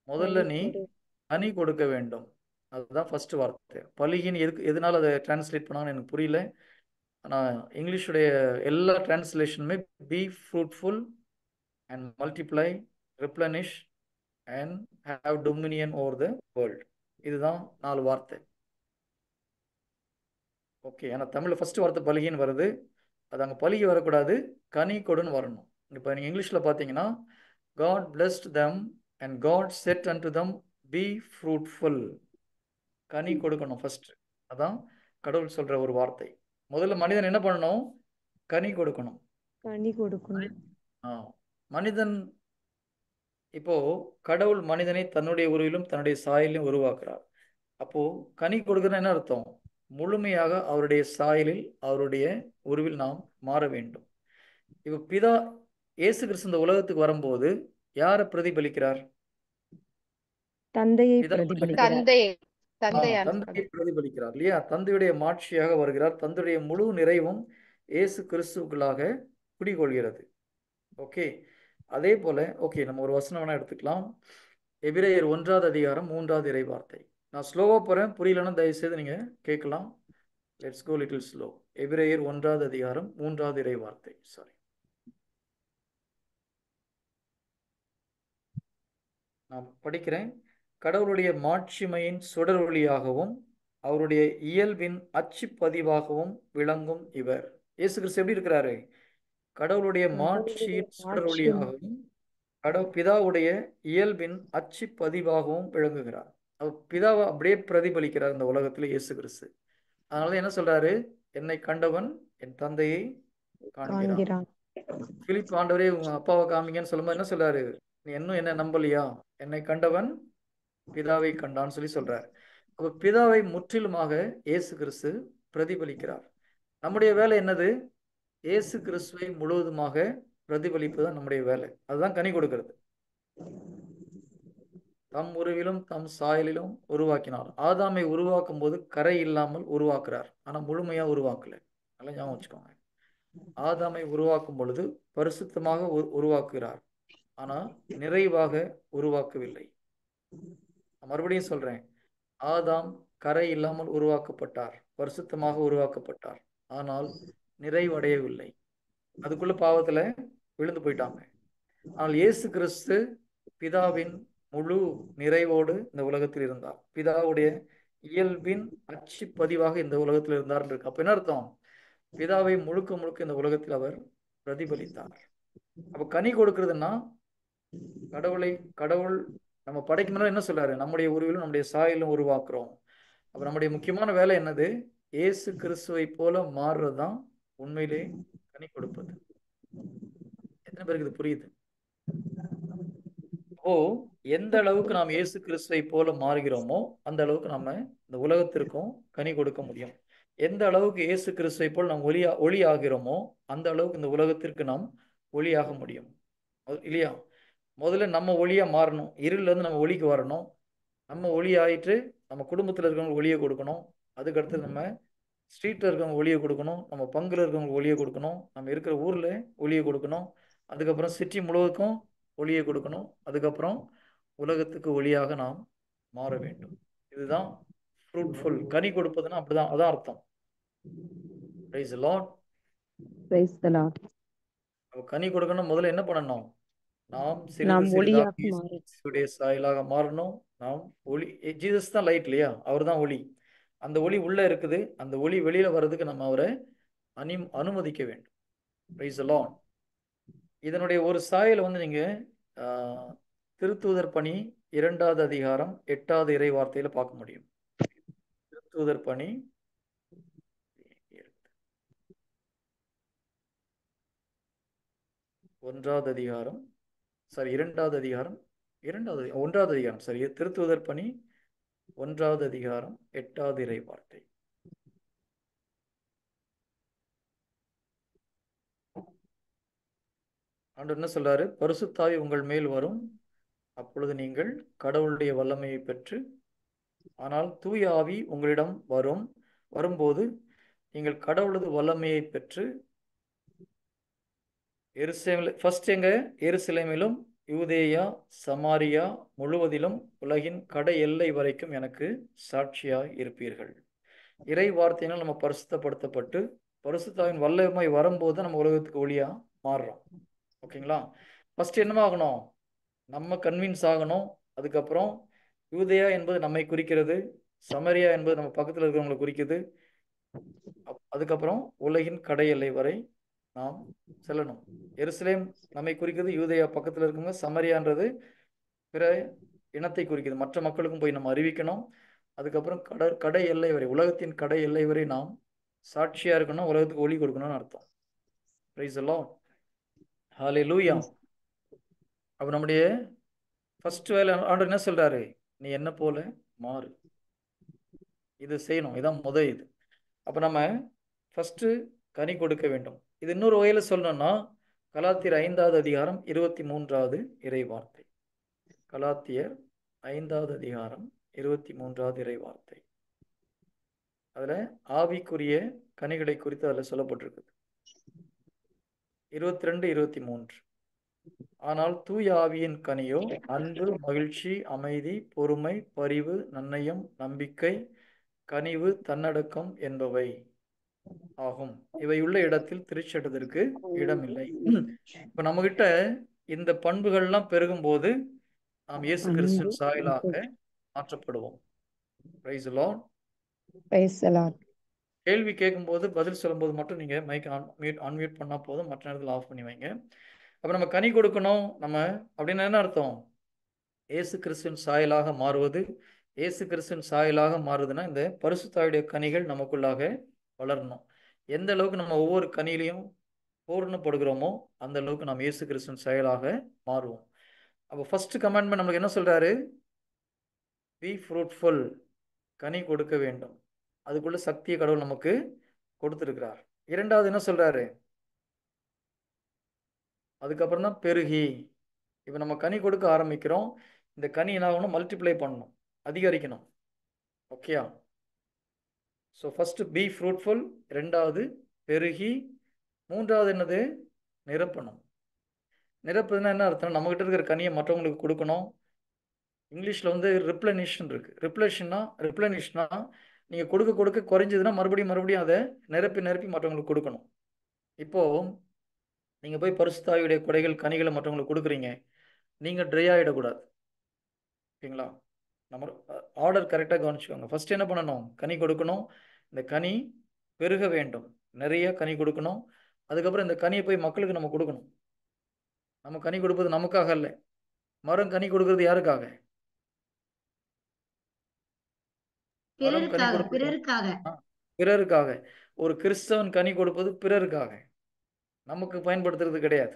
முதல்ல நீ கனி கொடுக்க வேண்டும். அதுதான் ஃபர்ஸ்ட் வார்த்தை. பலுகின்னு எதனால அதை டிரான்ஸ்லேட் பண்ணாங்கன்னு எனக்கு புரியல. ஆனால் இங்கிலீஷுடைய எல்லா டிரான்ஸ்லேஷனுமே be fruitful and multiply, replenish and have dominion over the world. இதுதான் 4 வார்த்தை. ஓகே, ஆனால் தமிழில் ஃபர்ஸ்ட் வார்த்தை பலுகின்னு வருது. அது அங்கே பலுகி வரக்கூடாது, கனி கொடுன்னு வரணும். இப்போ நீங்கள் இங்கிலீஷில் பார்த்தீங்கன்னா God blessed them and God said unto them be fruitful. கனி கொடுக்கணும் ஃபர்ஸ்ட். அதான் கடவுள் சொல்ற ஒரு வார்த்தை. முதல்ல மனிதன் என்ன பண்ணணும்? கனி கொடுக்கணும். மனிதன் இப்போ கடவுள் மனிதனை தன்னுடைய உருவிலும் தன்னுடைய சாயலிலும் உருவாக்குறார். அப்போ கனி கொடுக்கறது என்ன அர்த்தம்? முழுமையாக அவருடைய சாயலில் அவருடைய உருவில் நாம் மாற வேண்டும். இப்போ பிதா இயேசு கிறிஸ்து இந்த உலகத்துக்கு வரும்போது யாரை பிரதிபலிக்கிறார்? தந்தையை பிரதிபலிக்கிறார் இல்லையா? தந்தையுடைய மாட்சியாக வருகிறார். தந்தையுடைய முழு நிறைவும் இயேசு கிறிஸ்துவுக்குள்ளாக குடிகொள்கிறது. ஓகே, அதே போல ஓகே, நம்ம ஒரு வசனம் வேணா எடுத்துக்கலாம். எபிரேயர் 1வது அதிகாரம் 3வது இறை வார்த்தை. நான் ஸ்லோவா போறேன், புரியலன்னா தயவு செய்து நீங்க கேட்கலாம். Let's go little slow. எபிரேயர் 1வது அதிகாரம் 3வது இறை வார்த்தை. சாரி, நான் படிக்கிறேன். கடவுளுடைய மாட்சிமையின் சுடர் ஒளியாகவும் அவருடைய இயல்பின் அச்சுப்பதிவாகவும் விளங்கும் இவர். இயேசு கிறிஸ்து எப்படி இருக்கிறாரு? கடவுளுடைய மாட்சியின் சுடர் ஒளியாகவும் பிதாவுடைய இயல்பின் அச்சு பதிவாகவும் விளங்குகிறார். பிதாவை அப்படியே பிரதிபலிக்கிறார் இந்த உலகத்துல இயேசு கிறிஸ்து. அதனால என்ன சொல்றாரு? என்னை கண்டவன் என் தந்தையை காண்கிறான். பிலிப் ஆண்டவரே உங்க அப்பாவை காமிங்கன்னு சொல்லும்போது என்ன சொல்றாரு? நீ இன்னும் என்ன நம்பலையா? என்னை கண்டவன் பிதாவை கண்டான்னு சொல்றாரு. அப்ப பிதாவை முற்றிலுமாக இயேசு கிறிஸ்து பிரதிபலிக்கிறார். நம்முடைய வேலை என்னது? இயேசு கிறிஸ்துவை முழுவதுமாக பிரதிபலிப்புதான் நம்முடைய வேலை. அதுதான் கனி கொடுக்கிறது. தம் உருவிலும் தம் சாயலிலும் உருவாக்கினார். ஆதாமை உருவாக்கும் போது கரை இல்லாமல் உருவாக்குறார், ஆனா முழுமையா உருவாக்கல. நல்லா ஞாபகம் வச்சுக்கோங்க. ஆதாமை உருவாக்கும் பொழுது பரிசுத்தமாக உருவாக்குகிறார், ஆனா நிறைவாக உருவாக்கவில்லை. மறுபடியும் சொல்றேன், ஆதாம் கரை இல்லாமல் உருவாக்கப்பட்டார், பரிசுத்தமாக உருவாக்கப்பட்டார், ஆனால் நிறைவடையவில்லை. அதுக்குள்ள பாவத்துல விழுந்து போயிட்டாங்க. ஆனால் இயேசு கிறிஸ்து பிதாவின் முழு நிறைவோடு இந்த உலகத்தில் இருந்தார். பிதாவுடைய இயல்பின் அச்சு பதிவாக இந்த உலகத்தில் இருந்தார் இருக்கு. அப்ப என்ன அர்த்தம்? பிதாவை முழுக்க முழுக்க இந்த உலகத்தில் அவர் பிரதிபலித்தார். அப்ப கனி கொடுக்கிறதுன்னா கடவுள் நம்ம படைக்கும் முன்னாடி என்ன சொல்றாரு? நம்முடைய உருவிலும் நம்முடைய சாயலும் உருவாக்குறோம். அப்ப நம்முடைய முக்கியமான வேலை என்னது? இயேசு கிறிஸ்துவை போல மாறுறதுதான் உண்மையிலே கனி கொடுப்பது. எத்தனை பேருக்கு இது புரியுது? எந்த அளவுக்கு நாம் இயேசு கிறிஸ்துவை போல மாறுகிறோமோ அந்த அளவுக்கு நம்ம இந்த உலகத்திற்கும் கனி கொடுக்க முடியும். எந்த அளவுக்கு இயேசு கிறிஸ்துவை போல் நாம் ஒளி ஆகிறோமோ அந்த அளவுக்கு இந்த உலகத்திற்கு நாம் ஒளியாக முடியும். இல்லையா? முதல்ல நம்ம ஒளியா மாறணும். இருள்ல இருந்து நம்ம ஒளிக்கு வரணும். நம்ம ஒளி ஆயிட்டு நம்ம குடும்பத்தில் இருக்கிறவங்க ஒளியை கொடுக்கணும். அதுக்கடுத்து நம்ம ஸ்ட்ரீட்ல இருக்கவங்க ஒளியை கொடுக்கணும். நம்ம பங்குல இருக்கவங்க ஒளியை கொடுக்கணும். நம்ம இருக்கிற ஊர்ல ஒளியை கொடுக்கணும். அதுக்கப்புறம் சிட்டி முழுவதுக்கும் ஒளியை கொடுக்கணும். அதுக்கப்புறம் உலகத்துக்கு ஒளியாக நாம் மாற வேண்டும். இதுதான் ஃப்ரூட்ஃபுல். கனி கொடுப்பதுன்னா அப்படிதான், அதான் அர்த்தம். Praise the lord. Praise the Lord. கனி கொடுக்கணும். முதல்ல என்ன பண்ணணும்? நாம் நாம் சிறிதாக ஒளியாக மாற சாயலாக மாறணும். நாம் ஒளி. ஜீசஸ் தான் லைட் இல்லையா? அவர் தான் ஒளி. அந்த ஒளி உள்ள இருக்குது. அந்த ஒளி வெளியில வர்றதுக்கு நம்ம அவரை அனுமதிக்க வேண்டும். Praise the Lord. இதனுடைய ஒரு சாயல் நீங்க திருத்தூதர் பணி 2வது அதிகாரம் 8வது இறை வார்த்தையில பார்க்க முடியும். திருத்தூதர் பணி 1வது அதிகாரம் 2வது அதிகாரம் 1வது அதிகாரம் திருத்தூதர் பணி 1வது அதிகாரம் 8வது இறை வார்த்தை. ஆண்டவர் என்ன சொல்றாரு? பரிசுத்தாவி உங்கள் மேல் வரும், அப்பொழுது நீங்கள் கடவுளுடைய வல்லமையை பெற்று, ஆனால் தூய ஆவி உங்களிடம் வரும்போது நீங்கள் கடவுளது வல்லமையை பெற்று எருசலேமிலும் யூதேயா சமாரியா முழுவதிலும் உலகின் கடை எல்லை வரைக்கும் எனக்கு சாட்சியாய் இருப்பீர்கள். இறை வார்த்தையினால் நம்ம பரிசுத்தப்படுத்தப்பட்டு பரிசுத்தாவின் வல்லமை வரும்போது நம்ம உலகத்துக்கு ஒளியா மாறுறோம். ஓகேங்களா? ஃபர்ஸ்ட் என்னவாகணும்? நம்ம கன்வின்ஸ் ஆகணும். அதுக்கப்புறம் யூதேயா என்பது நம்மை குறிக்கிறது, சமரியா என்பது நம்ம பக்கத்தில் இருக்கிறவங்களை குறிக்குது. அதுக்கப்புறம் உலகின் கடை எல்லை வரை நாம் செல்லணும். எருசலேம் நம்மை குறிக்கிறது, யூதேயா பக்கத்தில் இருக்கவங்க, சமரியான்றது பிற இனத்தை குறிக்குது. மற்ற மக்களுக்கும் போய் நம்ம அறிவிக்கணும். அதுக்கப்புறம் கடை எல்லை வரை, உலகத்தின் கடை எல்லை வரை நாம் சாட்சியா இருக்கணும், உலகத்துக்கு ஒளி கொடுக்கணும்னு அர்த்தம். Praise the lord. ஹல்லேலூயா. அப்ப நம்முடைய ஃபர்ஸ்ட் வேலை ஆண்டவர் என்ன சொல்றாரு? நீ என்ன போல மாறு. இது செய்யணும். இதான் இது. அப்ப நம்ம ஃபர்ஸ்ட் கனி கொடுக்க வேண்டும். இது இன்னொரு வகையில சொல்லணும்னா கலாத்தியர் 5வது அதிகாரம் 23வது இறை வார்த்தை. கலாத்தியர் 5வது அதிகாரம் 23வது இறை வார்த்தை. அதுல ஆவிக்குரிய கனிகளை குறித்து அதுல சொல்லப்பட்டிருக்குது. 22, 23. ஆனால் தூய ஆவியின் கனியோ அன்பு, மகிழ்ச்சி, அமைதி, பொறுமை, பரிவு, நன்னயம், நம்பிக்கை, கனிவு, தன்னடக்கம் என்பவை ஆகும். இவையுள்ள இடத்தில் திருச்சட்டத்திற்கு இடமில்லை. இப்ப நம்ம கிட்ட இந்த பண்புகள்லாம் பெருகும் போது நாம் இயேசு கிறிஸ்துவின் சாயலாக மாற்றப்படுவோம். Praise the lord. Praise the lord. கேள்வி கேட்கும்போது பதில் சொல்லும்போது மட்டும் நீங்க மைக் அன்மியூட் பண்ணா போதும், மற்ற நேரத்தில் ஆஃப் பண்ணி வைங்க. அப்ப நம்ம கனி கொடுக்கணும். நம்ம அப்படின்னு என்ன அர்த்தம்? இயேசு கிறிஸ்துவின் சாயலாக மாறுவது. இயேசு கிறிஸ்துவின் சாயலாக மாறுதுன்னா இந்த பரிசுத்தாவியுடைய கனிகள் நமக்குள்ளாக வளரணும். எந்த அளவுக்கு நம்ம ஒவ்வொரு கனியிலையும் பூர்ணப்படுகிறோமோ அந்த அளவுக்கு நாம் இயேசு கிறிஸ்துவின் சாயலாக மாறுவோம். அப்போ ஃபர்ஸ்ட் கமாண்ட்மெண்ட் நமக்கு என்ன சொல்றாரு? B fruitful. கனி கொடுக்க வேண்டும். அதுக்குள்ள சக்தியை கடவுள் நமக்கு கொடுத்திருக்கிறார். 2வது என்ன சொல்றாரு? அதுக்கப்புறம் தான் பெருகி. இப்போ நம்ம கனி கொடுக்க ஆரம்பிக்கிறோம். இந்த கனி என்ன ஆகணும்? மல்டிப்ளை பண்ணணும், அதிகரிக்கணும். ஓகேயா? ஸோ ஃபர்ஸ்ட் பி ஃப்ரூட்ஃபுல், 2வது பெருகி, 3வது என்னது? நிரப்பணும். நிரப்புதுன்னா என்ன அர்த்தம்? நம்மகிட்ட இருக்கிற கனியை மற்றவங்களுக்கு கொடுக்கணும். இங்கிலீஷ்ல ரிப்ளனிஷன் இருக்கு. ரிப்ளனிஷ்னா நீங்க கொடுக்க கொடுக்க குறைஞ்சதுன்னா மறுபடியும் அதை நிரப்பி மற்றவங்களுக்கு கொடுக்கணும். இப்போ நீங்க போய் பரிசுத்தாவியுடைய கொடைகள் கனிகளை மற்றவங்களுக்கு கொடுக்குறீங்க, நீங்க ட்ரை ஆகிடக்கூடாது. ஓகேங்களா? நம்ம ஆர்டர் கரெக்டாக கவனிச்சுக்கோங்க. ஃபர்ஸ்ட் என்ன பண்ணணும்? கனி கொடுக்கணும். இந்த கனி பெருக வேண்டும், நிறைய கனி கொடுக்கணும். அதுக்கப்புறம் இந்த கனியை போய் மக்களுக்கு நம்ம கொடுக்கணும். நம்ம கனி கொடுப்பது நமக்காக அல்ல. மரம் கனி கொடுக்கறது யாருக்காக? மரம் கனி கொடுப்பது பிறருக்காக. ஒரு கிறிஸ்தவன் கனி கொடுப்பது பிறருக்காக, நமக்கு பயன்படுத்துறது கிடையாது.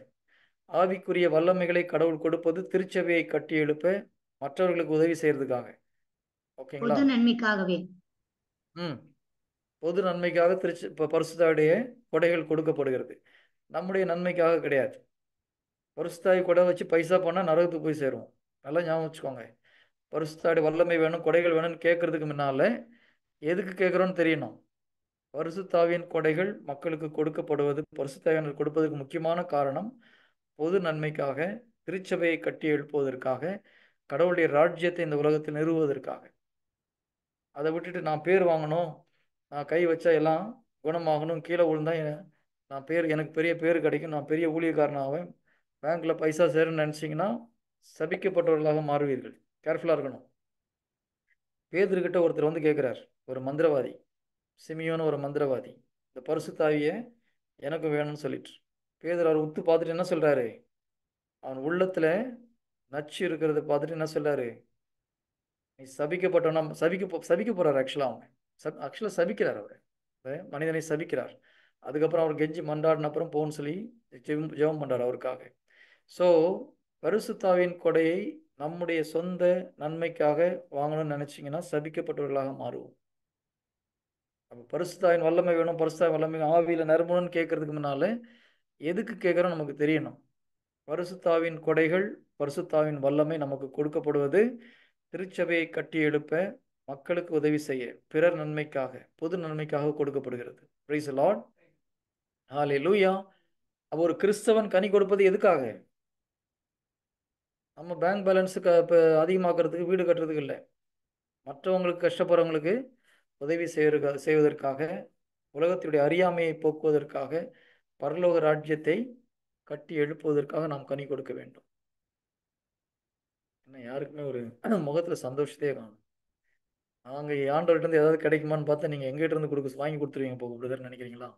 ஆவிக்குரிய வல்லமைகளை கடவுள் கொடுப்பது திருச்சபையை கட்டி எழுப்ப, மற்றவர்களுக்கு உதவி செய்யறதுக்காக. ஓகேங்களா? பொது நன்மைக்காகவே. பொது நன்மைக்காக பரிசுத்தாவுடைய கொடைகள் கொடுக்கப்படுகிறது, நம்முடைய நன்மைக்காக கிடையாது. பரிசுத்தாய் கொடை வச்சு பைசா பண்ணால் நரகத்துக்கு போய் சேருவோம். நல்லா ஞாபகம் வச்சுக்கோங்க. பரிசுத்தாவுடைய வல்லமை வேணும், கொடைகள் வேணும்னு கேட்கறதுக்கு முன்னால எதுக்கு கேட்குறோன்னு தெரியணும். பரிசுத்தாவின் கொடைகள் மக்களுக்கு கொடுக்கப்படுவது, பரிசுத்தாவியர்கள் கொடுப்பதற்கு முக்கியமான காரணம் பொது நன்மைக்காக, திருச்சபையை கட்டி எழுப்புவதற்காக, கடவுளுடைய ராஜ்யத்தை இந்த உலகத்தில் நிறுவுவதற்காக. அதை விட்டுட்டு நான் பேர் வாங்கணும், நான் கை வச்சா எல்லாம் குணமாகணும், கீழே விழுந்தா நான் எனக்கு பெரிய பேர் கிடைக்கும், நான் பெரிய ஊழியக்காரனாவேன், பேங்க்ல பைசா சேருன்னு நினைச்சீங்கன்னா சபிக்கப்பட்டவர்களாக மாறுவீர்கள். கேர்ஃபுல்லா இருக்கணும். பேதுருக்கிட்ட ஒருத்தர் வந்து கேட்கிறார், ஒரு மந்திரவாதி, சிமியோன்னு ஒரு மந்திரவாதி, இந்த பரிசுத்தாவிய எனக்கு வேணும்னு சொல்லிட்டு. பேதுரு அவர் உத்து பார்த்துட்டு என்ன சொல்றாரு? அவன் உள்ளத்துல நச்சு இருக்கிறத பார்த்துட்டு என்ன சொல்றாரு? நீ சபிக்கப்பட்டவனா, சபிக்க போறாரு. ஆக்சுவலா சபிக்கிறார். அவர் மனிதனை சபிக்கிறார். அதுக்கப்புறம் அவர் கெஞ்சி மண்டாடின அப்புறம் போன்னு சொல்லி ஜெபம் பண்றார் அவருக்காக. ஸோ பரிசுத்தாவின் கொடையை நம்முடைய சொந்த நன்மைக்காக வாங்கணும்னு நினைச்சீங்கன்னா சபிக்கப்பட்டவர்களாக மாறுவோம். அப்போ பரிசுத்தாவின் வல்லமை வேணும், பரிசுத்தாவின் வல்லமை ஆவியில நிரம்பணும்னு கேட்கறதுக்கு முன்னால எதுக்கு கேட்குறோம் நமக்கு தெரியணும். பரிசுத்தாவின் கொடைகள், பரிசுத்தாவின் வல்லமை நமக்கு கொடுக்கப்படுவது திருச்சபையை கட்டி எழுப்ப, மக்களுக்கு உதவி செய்ய, பிறர் நன்மைக்காக, பொது நன்மைக்காக கொடுக்கப்படுகிறது. Praise the lord. ஹல்லேலூயா. அப்போ ஒரு கிறிஸ்தவன் கனி கொடுப்பது எதுக்காக? நம்ம பேங்க் பேலன்ஸுக்கு இப்போ அதிகமாக்குறதுக்கு, வீடு கட்டுறதுக்கு இல்லை, மற்றவங்களுக்கு கஷ்டப்படுறவங்களுக்கு உதவி செய்வதற்காக, உலகத்தினுடைய அறியாமையை போக்குவதற்காக, பரலோக ராஜ்யத்தை கட்டி எழுப்புவதற்காக நாம் கனி கொடுக்க வேண்டும். என்ன யாருக்குமே ஒரு முகத்துல சந்தோஷத்தையே காணும். நாங்கள் ஆண்டவர்கிட்ட இருந்து ஏதாவது கிடைக்குமான்னு பார்த்தா நீங்கள் எங்கிட்ட இருந்து வாங்கி கொடுத்துருவீங்க போக பிரதர் நினைக்கிறீங்களா?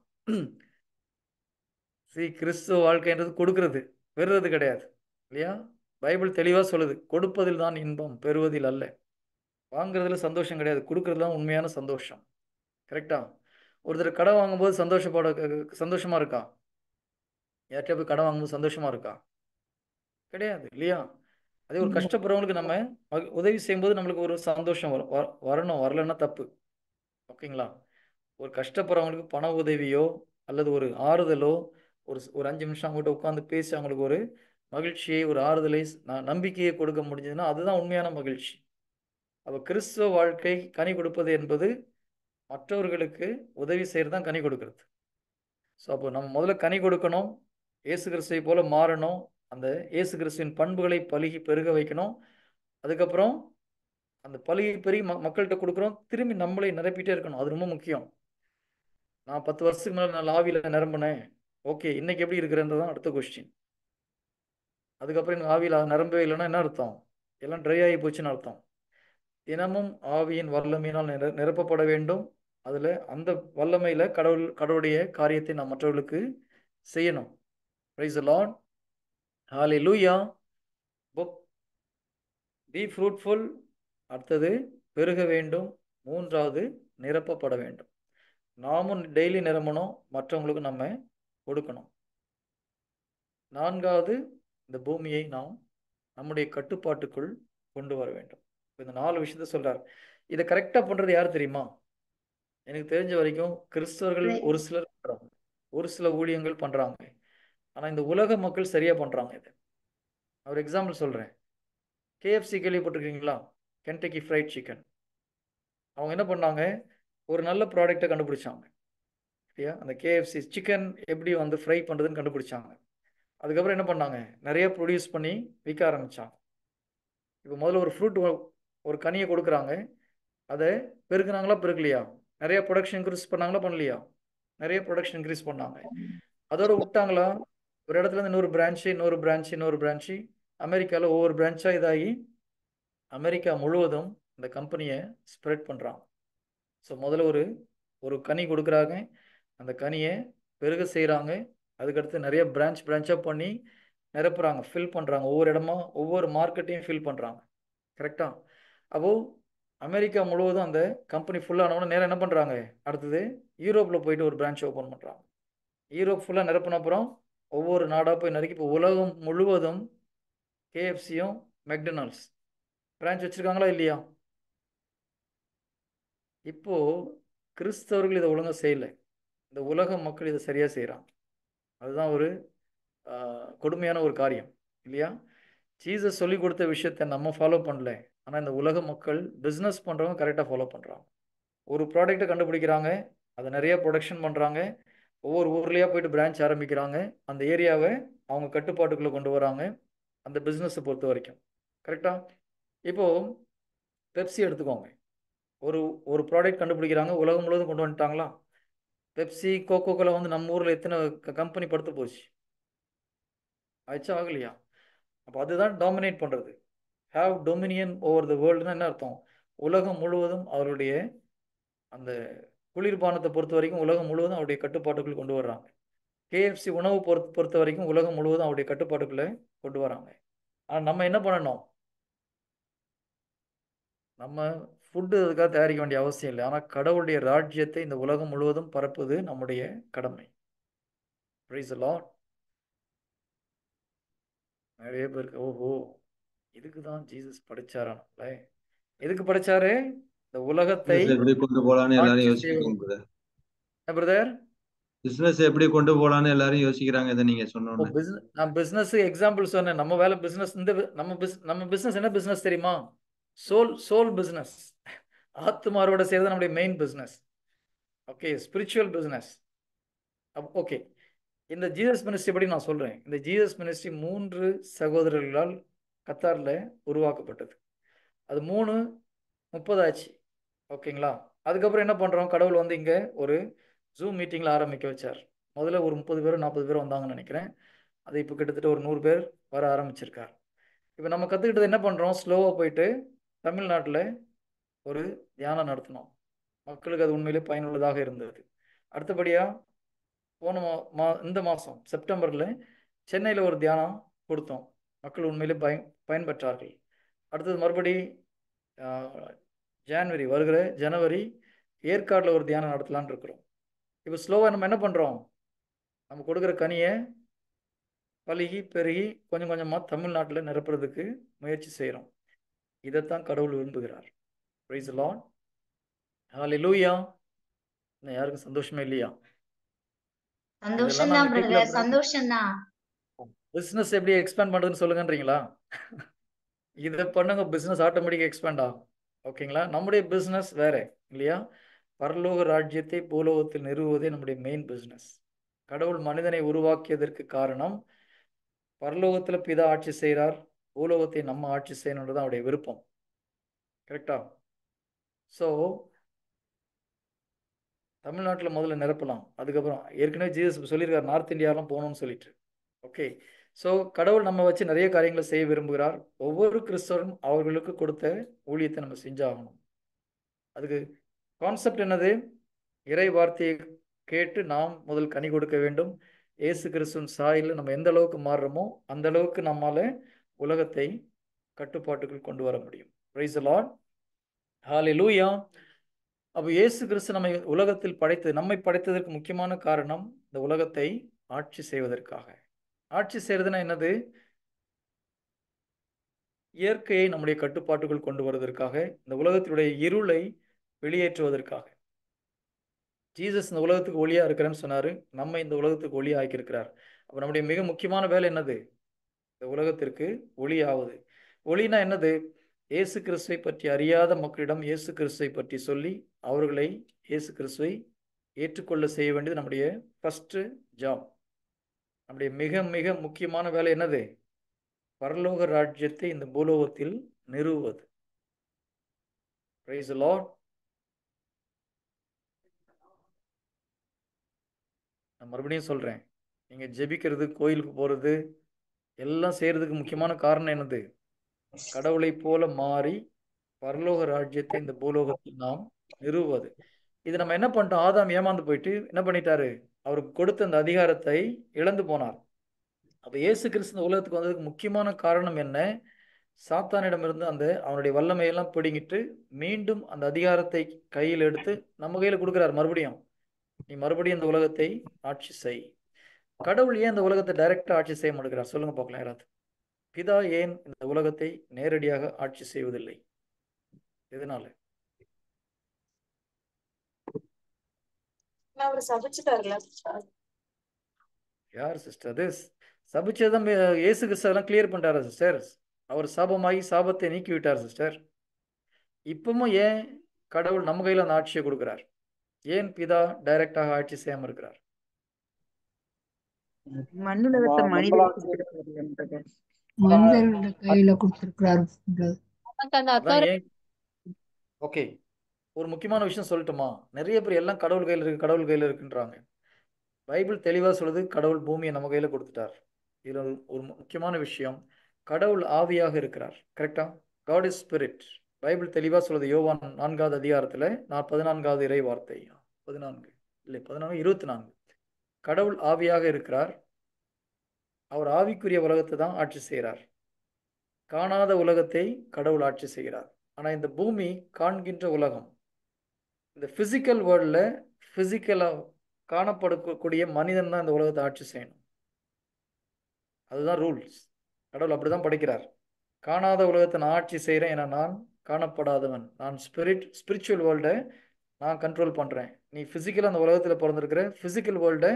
கிறிஸ்துவ வாழ்க்கைன்றது கொடுக்கறது, பெறுறது கிடையாது இல்லையா? பைபிள் தெளிவாக சொல்லுது, கொடுப்பதில் தான் இன்பம், பெறுவதில் அல்ல. வாங்குறதுல சந்தோஷம் கிடையாது, கொடுக்கறது தான் உண்மையான சந்தோஷம். கரெக்டா? ஒருத்தர் கடை வாங்கும்போது சந்தோஷமா இருக்கா? யார்கிட்ட போய் கடை வாங்கும்போது சந்தோஷமா இருக்கா? கிடையாது இல்லையா? அதே ஒரு கஷ்டப்படுறவங்களுக்கு நம்ம உதவி செய்யும்போது நம்மளுக்கு ஒரு சந்தோஷம் வரணும், வரலன்னா தப்பு. ஓகேங்களா? ஒரு கஷ்டப்படுறவங்களுக்கு பண உதவியோ அல்லது ஒரு ஆறுதலோ, ஒரு 5 நிமிஷம் அவங்ககிட்ட உட்காந்து பேசி அவங்களுக்கு ஒரு மகிழ்ச்சியை, ஒரு ஆறுதலை, நம்பிக்கையை கொடுக்க முடிஞ்சதுன்னா அதுதான் உண்மையான மகிழ்ச்சி. அப்போ கிறிஸ்துவ வாழ்க்கை கனி கொடுப்பது என்பது மற்றவர்களுக்கு உதவி செய்கிறது தான் கனி கொடுக்கறது. ஸோ அப்போ நம்ம முதல்ல கனி கொடுக்கணும், இயேசு கிறிஸ்துவை போல மாறணும், அந்த இயேசு கிறிஸ்துவின் பண்புகளை பலுகி பெருக வைக்கணும். அதுக்கப்புறம் அந்த பலுகி பெருகி மக்கள்கிட்ட கொடுக்குறோம், திரும்பி நம்மளை நிரப்பிட்டே இருக்கணும். அது ரொம்ப முக்கியம். நான் 10 வருஷத்துக்கு மேலே நான் ஆவியில் நிரம்பினேன், ஓகே, இன்னைக்கு எப்படி இருக்கிறேன்றதான் அடுத்த கொஸ்டின். அதுக்கப்புறம் எனக்கு ஆவியில் நிரம்பவே இல்லைன்னா என்ன அர்த்தம்? எல்லாம் ட்ரை ஆகி போச்சுன்னு அர்த்தம். தினமும் ஆவியின் வல்லமையினால் நிரப்பப்பட வேண்டும். அதில் அந்த வல்லமையில் கடவுளுடைய காரியத்தை நாம் மற்றவர்களுக்கு செய்யணும். Price the lord. Hallelujah. B fruitful. அடுத்தது பெருக வேண்டும். 3வது நிரப்பப்பட வேண்டும். நாமும் டெய்லி நிரம்பணும், மற்றவங்களுக்கு நம்ம கொடுக்கணும். 4வது இந்த பூமியை நாம் நம்முடைய கட்டுப்பாட்டுக்குள் கொண்டு வர வேண்டும். இந்த 4 விஷயத்த சொல்றார். இதை கரெக்டா பண்றது யார் தெரியுமா? எனக்கு தெரிஞ்ச வரைக்கும் கிறிஸ்தவர்கள் ஒரு சிலர் பண்றாங்க, ஒரு சில ஊழியங்கள் பண்றாங்க. ஆனா இந்த உலக மக்கள் சரியா பண்றாங்க. இது ஒரு எக்ஸாம்பிள் சொல்றேன். KFC கேள்விப்பட்டிருக்கீங்களா? Kentucky fried chicken. அவங்க என்ன பண்ணாங்க? ஒரு நல்ல ப்ராடக்டை கண்டுபிடிச்சாங்க இல்லையா? அந்த KFC சிக்கன் எப்படி வந்து ஃப்ரை பண்ணுறதுன்னு கண்டுபிடிச்சாங்க. அதுக்கப்புறம் என்ன பண்ணாங்க? நிறைய ப்ரொடியூஸ் பண்ணி விற்க ஆரம்பித்தாங்க. இப்போ முதல்ல ஒரு ஃப்ரூட், ஒரு கனியை கொடுக்குறாங்க, அதை பெருக்குனாங்களா பெருக்கலையா? நிறைய ப்ரொடக்ஷன் இன்க்ரீஸ் பண்ணாங்களா பண்ணலையா? நிறைய ப்ரொடக்ஷன் இன்க்ரீஸ் பண்ணாங்க. அதோட விட்டாங்களா? ஒரு இடத்துல இருந்து இன்னொரு பிரான்ச்சு, அமெரிக்காவில் ஒவ்வொரு பிரான்ச்சாக இதாகி அமெரிக்கா முழுவதும் இந்த கம்பெனியை ஸ்ப்ரெட் பண்ணுறாங்க. ஸோ முதல்ல ஒரு கனி கொடுக்குறாங்க, அந்த கனியை பெருக செய்கிறாங்க, அதுக்கடுத்து நிறைய பிரான்ச்சாக பண்ணி நிரப்புறாங்க, ஃபில் பண்ணுறாங்க, ஒவ்வொரு இடமா ஒவ்வொரு மார்க்கெட்டையும் ஃபில் பண்ணுறாங்க. கரெக்டாக? அப்போது அமெரிக்கா முழுவதும் அந்த கம்பெனி ஃபுல்லானவொன்னே நேரம் என்ன பண்ணுறாங்க, அடுத்தது யூரோப்பில் போயிட்டு ஒரு பிரான்ச் ஓப்பன் பண்ணுறாங்க. யூரோப் ஃபுல்லாக நிரப்பின அப்புறம் ஒவ்வொரு நாடாக போய் நறுக்கி இப்போ உலகம் முழுவதும் கேஎஃப்சியும் மெக்டொனால்ட்ஸ் பிரான்ச் வச்சுருக்காங்களா இல்லையா? இப்போது கிறிஸ்தவர்கள் இதை ஒழுங்காக செய்யலை, இந்த உலக மக்கள் இதை சரியாக செய்கிறாங்க. அதுதான் ஒரு கொடுமையான ஒரு காரியம் இல்லையா? ஜீசஸ் சொல்லி கொடுத்த விஷயத்தை நம்ம ஃபாலோ பண்ணல, ஆனால் இந்த உலக மக்கள் பிஸ்னஸ் பண்ணுறவங்க கரெக்டாக ஃபாலோ பண்ணுறாங்க. ஒரு ப்ராடக்ட்டை கண்டுபிடிக்கிறாங்க, அதை நிறைய ப்ரொடக்ஷன் பண்ணுறாங்க, ஒவ்வொரு ஊர்லேயே போயிட்டு பிரான்ச் ஆரம்பிக்கிறாங்க, அந்த ஏரியாவை அவங்க கட்டுப்பாட்டுக்குள்ளே கொண்டு வராங்க, அந்த பிஸ்னஸை பொறுத்த வரைக்கும். கரெக்டாக? இப்போது பெப்சி எடுத்துக்கோங்க, ஒரு ப்ராடக்ட் கண்டுபிடிக்கிறாங்க, உலகம் முழுவதும் கொண்டு வந்துட்டாங்களா? பெப்சி கோகோ கோலா வந்து நம்ம ஊரில் எத்தனை கம்பெனி படுத்து போச்சு? ஆயிடுச்சா ஆகலையா? அப்போ அதுதான் டாமினேட் பண்ணுறது. ஹாவ் டொமினியன் ஓவர் த வேர்ல்டுன்னா என்ன அர்த்தம்? உலகம் முழுவதும் அவருடைய அந்த குளிர்பானத்தை பொறுத்த வரைக்கும் உலகம் முழுவதும் அவருடைய கட்டுப்பாட்டுக்குள் கொண்டு வர்றாங்க. கேஎஃப்சி உணவு பொறுத்த வரைக்கும் உலகம் முழுவதும் அவருடைய கட்டுப்பாட்டுக்குள்ளே கொண்டு வராங்க. ஆனால் நம்ம என்ன பண்ணணும்? நம்ம ஃபுட்டு அதுக்காக தயாரிக்க வேண்டிய அவசியம் இல்லை, ஆனால் கடவுளுடைய ராஜ்யத்தை இந்த உலகம் முழுவதும் பரப்புவது நம்முடைய கடமை. Price the Lord. நிறைய பேருக்கு ஓஹோ இதுக்கு தான் ஜீசஸ் படிச்சாரானே. எதுக்கு படிச்சாரு? இந்த உலகத்தை எப்படி கொண்டு போலான்னு எல்லாரும் ஆட்சி யோசிக்கிறாங்க செய்வது. பிரதர். பிரதர் பிசினஸ் எப்படி கொண்டு போலான்னு எல்லாரும் யோசிக்கிறாங்க, இதை நீங்க சொன்னோன்னு. நான் பிசினஸ் எக்ஸாம்பிள் சொன்னேன். நம்ம வேலை பிசினஸ். நம்ம பிசினஸ் என்ன பிசினஸ் தெரியுமா? Soul business. ஆத்மாரோட சேர்ந்து நம்முடைய main business. Okay, spiritual business. Okay, இந்த ஜீசஸ் மினிஸ்ட்ரி படி நான் சொல்றேன். இந்த ஜீசஸ் மினிஸ்ட்ரி 3 சகோதரர்களால் கத்தாரில் உருவாக்கப்பட்டது. அது 3:30 ஆச்சு. ஓகேங்களா? அதுக்கப்புறம் என்ன பண்ணுறோம், கடவுள் வந்து இங்கே ஒரு ஜூம் மீட்டிங்கில் ஆரம்பிக்க வச்சார். முதல்ல ஒரு 30 பேர் 40 பேர் வந்தாங்கன்னு நினைக்கிறேன். அது இப்போ கிட்டத்தட்ட ஒரு 100 பேர் வர ஆரம்பிச்சிருக்கார். இப்போ நம்ம கற்றுக்கிட்டது என்ன பண்ணுறோம், ஸ்லோவாக போயிட்டு தமிழ்நாட்டில் ஒரு தியானம் நடத்தினோம். மக்களுக்கு அது உண்மையிலே பயனுள்ளதாக இருந்தது. அடுத்தபடியாக போன இந்த மாதம் செப்டம்பரில் சென்னையில் ஒரு தியானம் கொடுத்தோம். மக்கள் உண்மையிலே பயன்பெற்றார்கள். அடுத்தது மறுபடி வருகிற ஜனவரி ஏற்காடில் ஒரு தியானம் நடத்தலான்னு இருக்கிறோம். இப்போ ஸ்லோவாக நம்ம என்ன பண்ணுறோம், நம்ம கொடுக்குற கனியை பழுகி பெருகி கொஞ்சம் கொஞ்சமாக தமிழ்நாட்டில் நிரப்புறதுக்கு முயற்சி செய்கிறோம். இதைத்தான் கடவுள் விரும்புகிறார். Praise the lord. ஹல்லேலூயா. இன்னும் யாருக்கும் சந்தோஷமே இல்லையா? சந்தோஷம்தான் பிரதர், சந்தோஷம்தான். பிசினஸ் எப்படி எக்ஸ்பேண்ட் பண்றதுன்னு சொல்லுங்கன்றீங்களா? இதை பண்ணுங்க, பிசினஸ் ஆட்டோமேட்டிக்காக எக்ஸ்பேண்ட் ஆகும். ஓகேங்களா? நம்முடைய பிசினஸ் வேற இல்லையா? பரலோக ராஜ்யத்தை பூலோகத்தில் நிறுவுவதே நம்முடைய மெயின் பிசினஸ். கடவுள் மனிதனை உருவாக்கியதற்கு காரணம், பரலோகத்தில் பிதா ஆட்சி செய்கிறார், பூலோகத்தை நம்ம ஆட்சி செய்யணுன்றது அவருடைய விருப்பம். கரெக்டா? ஸோ தமிழ்நாட்டில் முதல்ல நிரப்பலாம், அதுக்கப்புறம் ஏற்கனவே ஜீசஸ் சொல்லியிருக்கார் நார்த் இந்தியாலாம் போகணும்னு சொல்லிட்டு. ஓகே, ஸோ கடவுள் நம்ம வச்சு நிறைய காரியங்களை செய்ய விரும்புகிறார். ஒவ்வொரு கிறிஸ்தவரும் அவர்களுக்கு கொடுத்த ஊழியத்தை நம்ம செஞ்சாகணும். அதுக்கு கான்செப்ட் என்னது? இறை வார்த்தையை கேட்டு நாம் முதல் கனி கொடுக்க வேண்டும். இயேசு கிறிஸ்துவின் சாயலில் நம்ம எந்த அளவுக்கு மாறுறோமோ அந்த அளவுக்கு நம்மால உலகத்தை கட்டுப்பாட்டுக்குள் கொண்டு வர முடியும். Praise the lord. ஹல்லேலூயா. அப்போ இயேசு கிறிஸ்து நம்மை உலகத்தில் நம்மை படைத்ததற்கு முக்கியமான காரணம் இந்த உலகத்தை ஆட்சி செய்வதற்காக. ஆட்சி செய்யறதுன்னா என்னது? இயற்கையை நம்முடைய கட்டுப்பாட்டுக்குள் கொண்டு வருவதற்காக, இந்த உலகத்தினுடைய இருளை வெளியேற்றுவதற்காக. ஜீசஸ் இந்த உலகத்துக்கு ஒளியா இருக்கிறேன்னு சொன்னாரு, நம்ம இந்த உலகத்துக்கு ஒளி ஆக்கியிருக்கிறார். அப்போ நம்முடைய மிக முக்கியமான வேலை என்னது? இந்த உலகத்திற்கு ஒளி ஆவது. ஒளினா என்னது? இயேசு கிறிஸ்துவை பற்றி அறியாத மக்களிடம் இயேசு கிறிஸ்துவை பற்றி சொல்லி அவர்களை இயேசு கிறிஸ்துவை ஏற்றுக்கொள்ள செய்ய வேண்டியது நம்முடைய ஃபர்ஸ்ட் ஜாப். நம்முடைய மிக மிக முக்கியமான வேலை என்னது? பரலோக ராஜ்யத்தை இந்த பூலோகத்தில் நிறுவுவது. Price the Lord. நான் மறுபடியும் சொல்றேன், நீங்க ஜெபிக்கிறது, கோயிலுக்கு போறது எல்லாம் செய்யறதுக்கு முக்கியமான காரணம் என்னது? கடவுளை போல மாறி பரலோக ராஜ்யத்தை இந்த பூலோகத்தில் நாம் நிறுவுவது. இது நம்ம என்ன பண்ணிட்டோம்? ஆதாம் ஏமாந்து போயிட்டு என்ன பண்ணிட்டாரு? அவருக்கு கொடுத்த அந்த அதிகாரத்தை இழந்து போனார். அப்ப இயேசு கிறிஸ்து இந்த உலகத்துக்கு வந்ததுக்கு முக்கியமான காரணம் என்ன? சாத்தானிடமிருந்து அந்த அவனுடைய வல்லமையெல்லாம் பிடுங்கிட்டு மீண்டும் அந்த அதிகாரத்தை கையில் எடுத்து நம்ம கையில கொடுக்குறார். மறுபடியும் நீ மறுபடியும் இந்த உலகத்தை ஆட்சி செய். கடவுள் ஏன் இந்த உலகத்தை டைரக்டா ஆட்சி செய்ய மாட்டேங்கிறார்? சொல்லுங்க பார்க்கலாம் யாராவது. பிதா ஏன் இந்த உலகத்தை நேரடியாக ஆட்சி செய்வதில்லை? எதனால? அவர் சபிச்சுட்டாருல. யார் சிஸ்டர்? அது சபிச்சதான் இயேசு கிறிஸ்து எல்லாம் கிளியர் பண்ணிட்டாரா சிஸ்டர்? அவர் சாபமாகி சாபத்தை நீக்கி விட்டார் சிஸ்டர். இப்பவும் ஏன் கடவுள் நம்ம கையில அந்த ஆட்சியை கொடுக்கிறார்? ஏன் பிதா டைரக்டாக ஆட்சி செய்யாம இருக்கிறார்? மண்ணுலகத்தை மனிதர்களுக்கு கொடுத்திருக்கிறார். மனிதர்களோட கையில கொடுத்திருக்கிறார். அதான் ஏன். ஓகே, ஒரு முக்கியமான விஷயம் சொல்லட்டுமா? நிறைய பேர் எல்லாம் கடவுள் கையில் இருக்கு, கடவுள் கையில் இருக்குன்றாங்க. பைபிள் தெளிவா சொல்லுது, கடவுள் பூமியை நம்ம கையில கொடுத்துட்டார். இதுல ஒரு முக்கியமான விஷயம், கடவுள் ஆவியாக இருக்கிறார். கரெக்டா? God is spirit. பைபிள் தெளிவா சொல்லுது. யோவான் 4வது அதிகாரத்துல 14வது இறை வார்த்தை 14 இல்லை 14 24. கடவுள் ஆவியாக இருக்கிறார். அவர் ஆவிக்குரிய உலகத்தை தான் ஆட்சி செய்கிறார். காணாத உலகத்தை கடவுள் ஆட்சி செய்கிறார். ஆனா இந்த பூமி காண்கின்ற உலகம், இந்த பிசிக்கல் வேர்ல்ட்ல பிசிக்கலா காணப்படக்கூடிய மனிதன் தான் இந்த உலகத்தை ஆட்சி செய்யணும். அதுதான் ரூல்ஸ். கடவுள் அப்படிதான் படைக்கிறார். காணாத உலகத்தை நான் ஆட்சி செய்கிறேன், ஏன்னா நான் காணப்படாதவன். நான் ஸ்பிரிச்சுவல் வேர்ல்டை நான் கண்ட்ரோல் பண்ணுறேன். நீ ஃபிசிக்கலாக அந்த உலகத்தில் பிறந்திருக்கிற ஃபிசிக்கல் வேர்ல்டை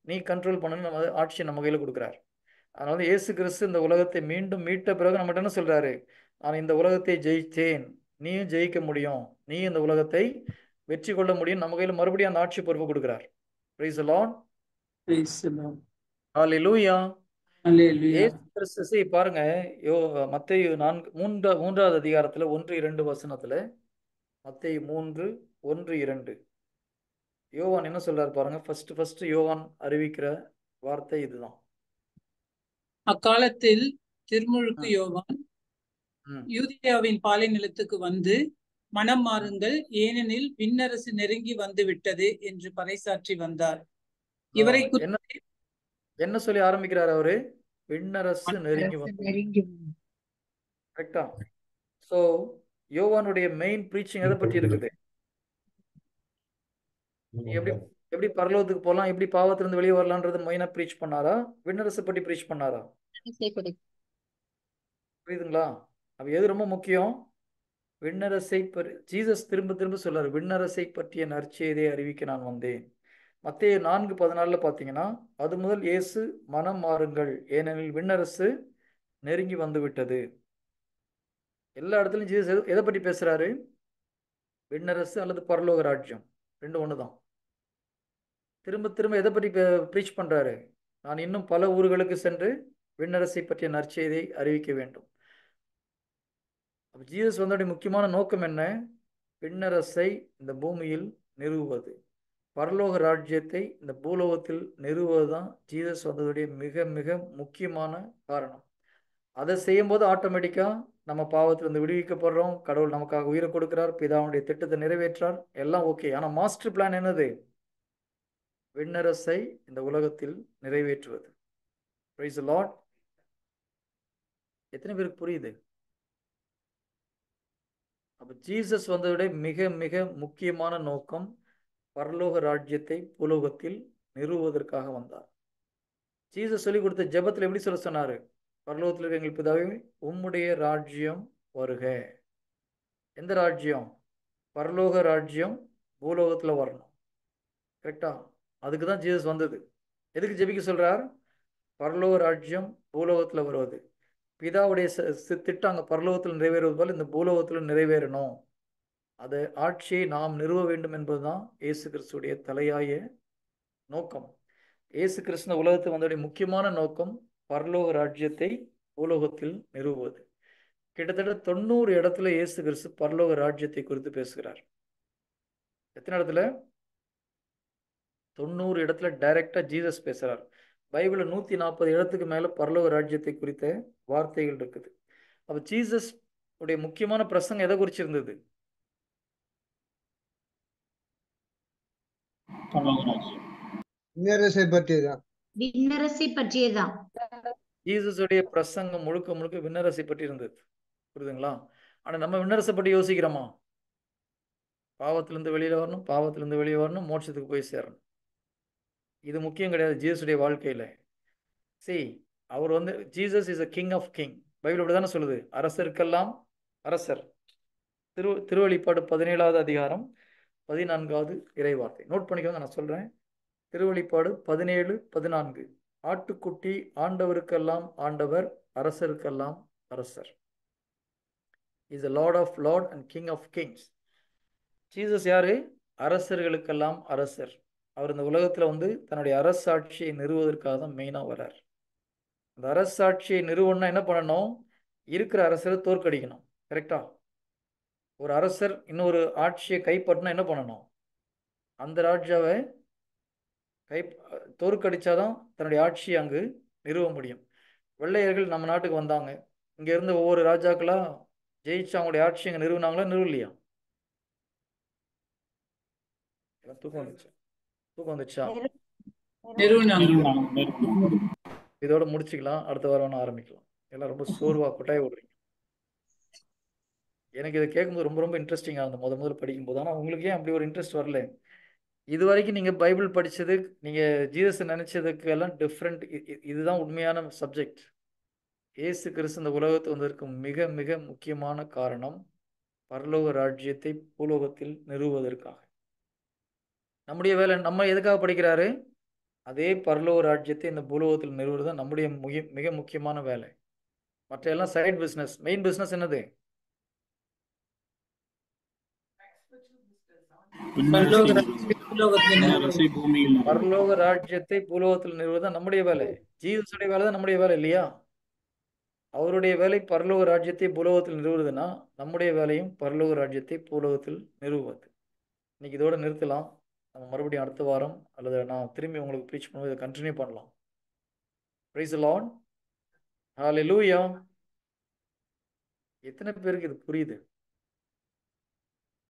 நீ கண்ட்ரோல் பண்ணு. நம்ம ஆட்சியை நம்ம கையில் கொடுக்குறார். அதனால வந்து இயேசு கிறிஸ்து இந்த உலகத்தை மீண்டும் மீட்ட பிறகு நம்மகிட்ட என்ன சொல்றாரு? நான் இந்த உலகத்தை ஜெயித்தேன், நீயும் ஜெயிக்க முடியும், நீ இந்த உலகத்தை வெற்றி கொள்ள முடியும். நம்ம கையில் மறுபடியும் அந்த ஆட்சி பொறுப்பு கொடுக்குறார். Price the Lord. Praise the Lord. Hallelujah. Hallelujah. இயேசு கிறிஸ்து பாருங்க, மத்தேயு 3வது அதிகாரத்துல 1-2 வசனத்துல, மத்தேயு 3:1-2 யோவான் என்ன சொல்றாரு பாருங்க. ஃபர்ஸ்ட் யோவான் அறிவிக்கிற வார்த்தை இதுதான். அக்காலத்தில் திருமுழுக்கு யோவான் யூதேயாவின் பாலை நிலத்துக்கு வந்து, மனம் மாறுங்கள், ஏனெனில் விண்ணரசு நெருங்கி வந்து விட்டது என்று பறைசாற்றி வந்தார். இவரை என்ன சொல்லி ஆரம்பிக்கிறார் அவரு? விண்ணரசு நெருங்கி வந்து. கரெக்டா? சோ யோவானுடைய மெயின் பிரீச்சிங் எதை பற்றி இருக்குது? எப்படி பரலோகத்துக்கு போகலாம், எப்படி பாவத்திலிருந்து வெளியே வரலான்றது மெயினா பிரீச் பண்ணாரா? விண்ணரசை பற்றி பிரீச் பண்ணாரா? புரியுதுங்களா? அப்ப எது ரொம்ப முக்கியம்? விண்ணரசை ஜீசஸ் திரும்ப திரும்ப சொல்றாரு, விண்ணரசை பற்றிய நற்செய்தியை அறிவிக்க நான் வந்தேன். மத்தேயு 4:14 பாத்தீங்கன்னா, அது முதல் இயேசு மனம் மாறுங்கள், ஏனெனில் விண்ணரசு நெருங்கி வந்து விட்டது. எல்லா இடத்துலயும் ஜீசஸ் எதை பற்றி பேசுறாரு? விண்ணரசு அல்லது பரலோக ராஜ்யம், ரெண்டும் ஒண்ணுதான். திரும்ப திரும்ப எதை பற்றி பிரீச் பண்றாரு? நான் இன்னும் பல ஊர்களுக்கு சென்று விண்ணரசை பற்றிய நற்செய்தியை அறிவிக்க வேண்டும். அப்ப ஜீசஸ் வந்தோடைய முக்கியமான நோக்கம் என்ன? விண்ணரசை இந்த பூமியில் நிறுவுவது, பரலோக ராஜ்யத்தை இந்த பூலோகத்தில் நிறுவுவதுதான் ஜீசஸ் வந்ததுடைய மிக மிக முக்கியமான காரணம். அதை செய்யும் போது ஆட்டோமேட்டிக்கா நம்ம பாவத்திலிருந்து விடுவிக்கப்படுறோம். கடவுள் நமக்காக உயிரை கொடுக்கிறார், பிதாவுடைய திட்டத்தை நிறைவேற்றார், எல்லாம் ஓகே. ஆனா மாஸ்டர் பிளான் என்னது? விண்ணரசை இந்த உலகத்தில் நிறைவேற்றுவது. Price the Lord. எத்தனை பேருக்கு புரியுது? அப்ப ஜீசஸ் வந்ததுடைய மிக மிக முக்கியமான நோக்கம் பரலோக ராஜ்யத்தை பூலோகத்தில் நிறுவுவதற்காக வந்தார். ஜீசஸ் சொல்லிக் கொடுத்த ஜெபத்தில் எப்படி சொல்ல சொன்னாரு? பரலோகத்தில் இருக்க எங்கள் பிதாவே, உம்முடைய ராஜ்யம் வருக. எந்த ராஜ்யம்? பரலோக ராஜ்யம் பூலோகத்துல வரணும். கரெக்டா? அதுக்கு தான் ஜீசஸ் வந்தது. எதுக்கு ஜெபிக்க சொல்றார்? பரலோக ராஜ்யம் பூலோகத்துல வருவது, பிதாவுடைய திட்டம் அங்க பரலோகத்தில் நிறைவேறுவது போல இந்த பூலோகத்தில் நிறைவேறணும். அதை ஆட்சியை நாம் நிறுவ வேண்டும் என்பதுதான் இயேசு கிறிஸ்துடைய தலையாய நோக்கம். இயேசு கிறிஸ்து உலகத்துக்கு வந்தோடைய முக்கியமான நோக்கம் பரலோக ராஜ்யத்தை பூலோகத்தில் நிறுவுவது. கிட்டத்தட்ட 90 இடத்துல இயேசு கிறிஸ்து பரலோக ராஜ்யத்தை குறித்து பேசுகிறார். எத்தனை இடத்துல? 90 இடத்துல டைரக்டா ஜீசஸ் பேசுறார். பைபிள்ல 140 இடத்துக்கு மேல பரலோக ராஜ்யத்தை குறித்த வார்த்தைகள் இருக்குது. அப்ப ஜீசஸ் உடைய முக்கியமான பிரசங்கம் எதை குறிச்சு இருந்தது? விண்ணரசை பற்றியதான். விண்ணரசை பற்றியதான். ஜீசஸ் உடைய பிரசங்கம் முழுக்க முழுக்க விண்ணரசை பற்றி இருந்தது. புரியுதுங்களா? ஆனா நம்ம விண்ணரசை பற்றி யோசிக்கிறோமா? பாவத்திலிருந்து வெளியில வரணும், பாவத்திலிருந்து வெளியே வரணும், மோட்சத்துக்கு போய் சேரணும். இது முக்கியம் கிடையாது ஜீசஸுடைய வாழ்க்கையில. அவர் வந்து Jesus is a king of king. Bible அப்படிதானே சொல்லுது, அரசருக்கெல்லாம் அரசர். திருவெளிப்பாடு 17வது அதிகாரம் 14வது இறைவார்த்தை. நோட் பண்ணிக்கோங்க, நான் சொல்றேன். திருவெளிப்பாடு 17:14. ஆட்டுக்குட்டி ஆண்டவருக்கெல்லாம் ஆண்டவர், அரசருக்கெல்லாம் அரசர். Is a lord of lord and king of kings. Jesus யாரு? அரசர்களுக்கெல்லாம் அரசர். அவர் இந்த உலகத்துல வந்து தன்னுடைய அரசாட்சியை நிறுவுவதற்காக தான் மெயினா வர்றார். அந்த அரசாட்சியை நிறுவனா என்ன பண்ணணும்? இருக்கிற அரசரை தோற்கடிக்கணும். கரெக்டா? ஒரு அரசர் இன்னொரு ஆட்சியை கைப்பற்றினா என்ன பண்ணணும்? அந்த ராஜாவை தோற்கடிச்சாதான் தன்னுடைய ஆட்சியை அங்கு நிறுவ முடியும். வெள்ளையர்கள் நம்ம நாட்டுக்கு வந்தாங்க, இங்க இருந்து ஒவ்வொரு ராஜாக்களா ஜெயிச்சு அவங்களுடைய ஆட்சி அங்க நிறுவனாங்களா, நிறுவலையா? தூக்கம் வந்துச்சா? இதோட முடிச்சுக்கலாம், அடுத்த வாரம் ஆரம்பிக்கலாம். எல்லாம் ரொம்ப சோர்வா கொட்டாய விடுறீங்க. எனக்கு இதை கேட்கும்போது ரொம்ப ரொம்ப இன்ட்ரெஸ்டிங்காக இருந்தது முதல்ல படிக்கும்போது. ஆனால் உங்களுக்கு ஏன் அப்படி ஒரு இன்ட்ரெஸ்ட் வரல? இது வரைக்கும் நீங்கள் பைபிள் படித்தது, நீங்கள் ஜீசஸ் நினைச்சதுக்கு எல்லாம் டிஃப்ரெண்ட். இதுதான் உண்மையான சப்ஜெக்ட். இயேசு கிறிஸ்து இந்த உலகத்து வந்ததற்கு மிக மிக முக்கியமான காரணம் பரலோக ராஜ்யத்தை பூலோகத்தில் நிறுவுவதற்காக. நம்முடைய வேலை, நம்ம எதுக்காக படிக்கிறாரு? அதே பரலோக ராஜ்யத்தை இந்த பூலோகத்தில் நிறுவுவது தான் நம்முடைய மிக முக்கியமான வேலை. மற்ற எல்லாம் சைட் பிஸ்னஸ். மெயின் பிஸ்னஸ் என்னது? பரலோக ராஜ்யத்தை பூலோகத்தில் நிறுவுவது நம்முடைய வேலை. ஜீசஸுடைய வேலை தான் நம்முடைய வேலை இல்லையா? அவருடைய வேலை பரலோக ராஜ்யத்தை பூலோகத்தில் நிறுவுவதுன்னா நம்முடைய வேலையும் பரலோக ராஜ்யத்தை பூலோகத்தில் நிறுவுவது. இன்னைக்கு இதோட நிறுத்தலாம். நம்ம மறுபடியும் அடுத்த வாரம் அல்லது நான் திரும்பி உங்களுக்கு ப்ரீச் பண்ணுவோம், இதை கண்டினியூ பண்ணலாம். Praise the lord. ஹல்லேலூயா. எத்தனை பேருக்கு இது புரியுது?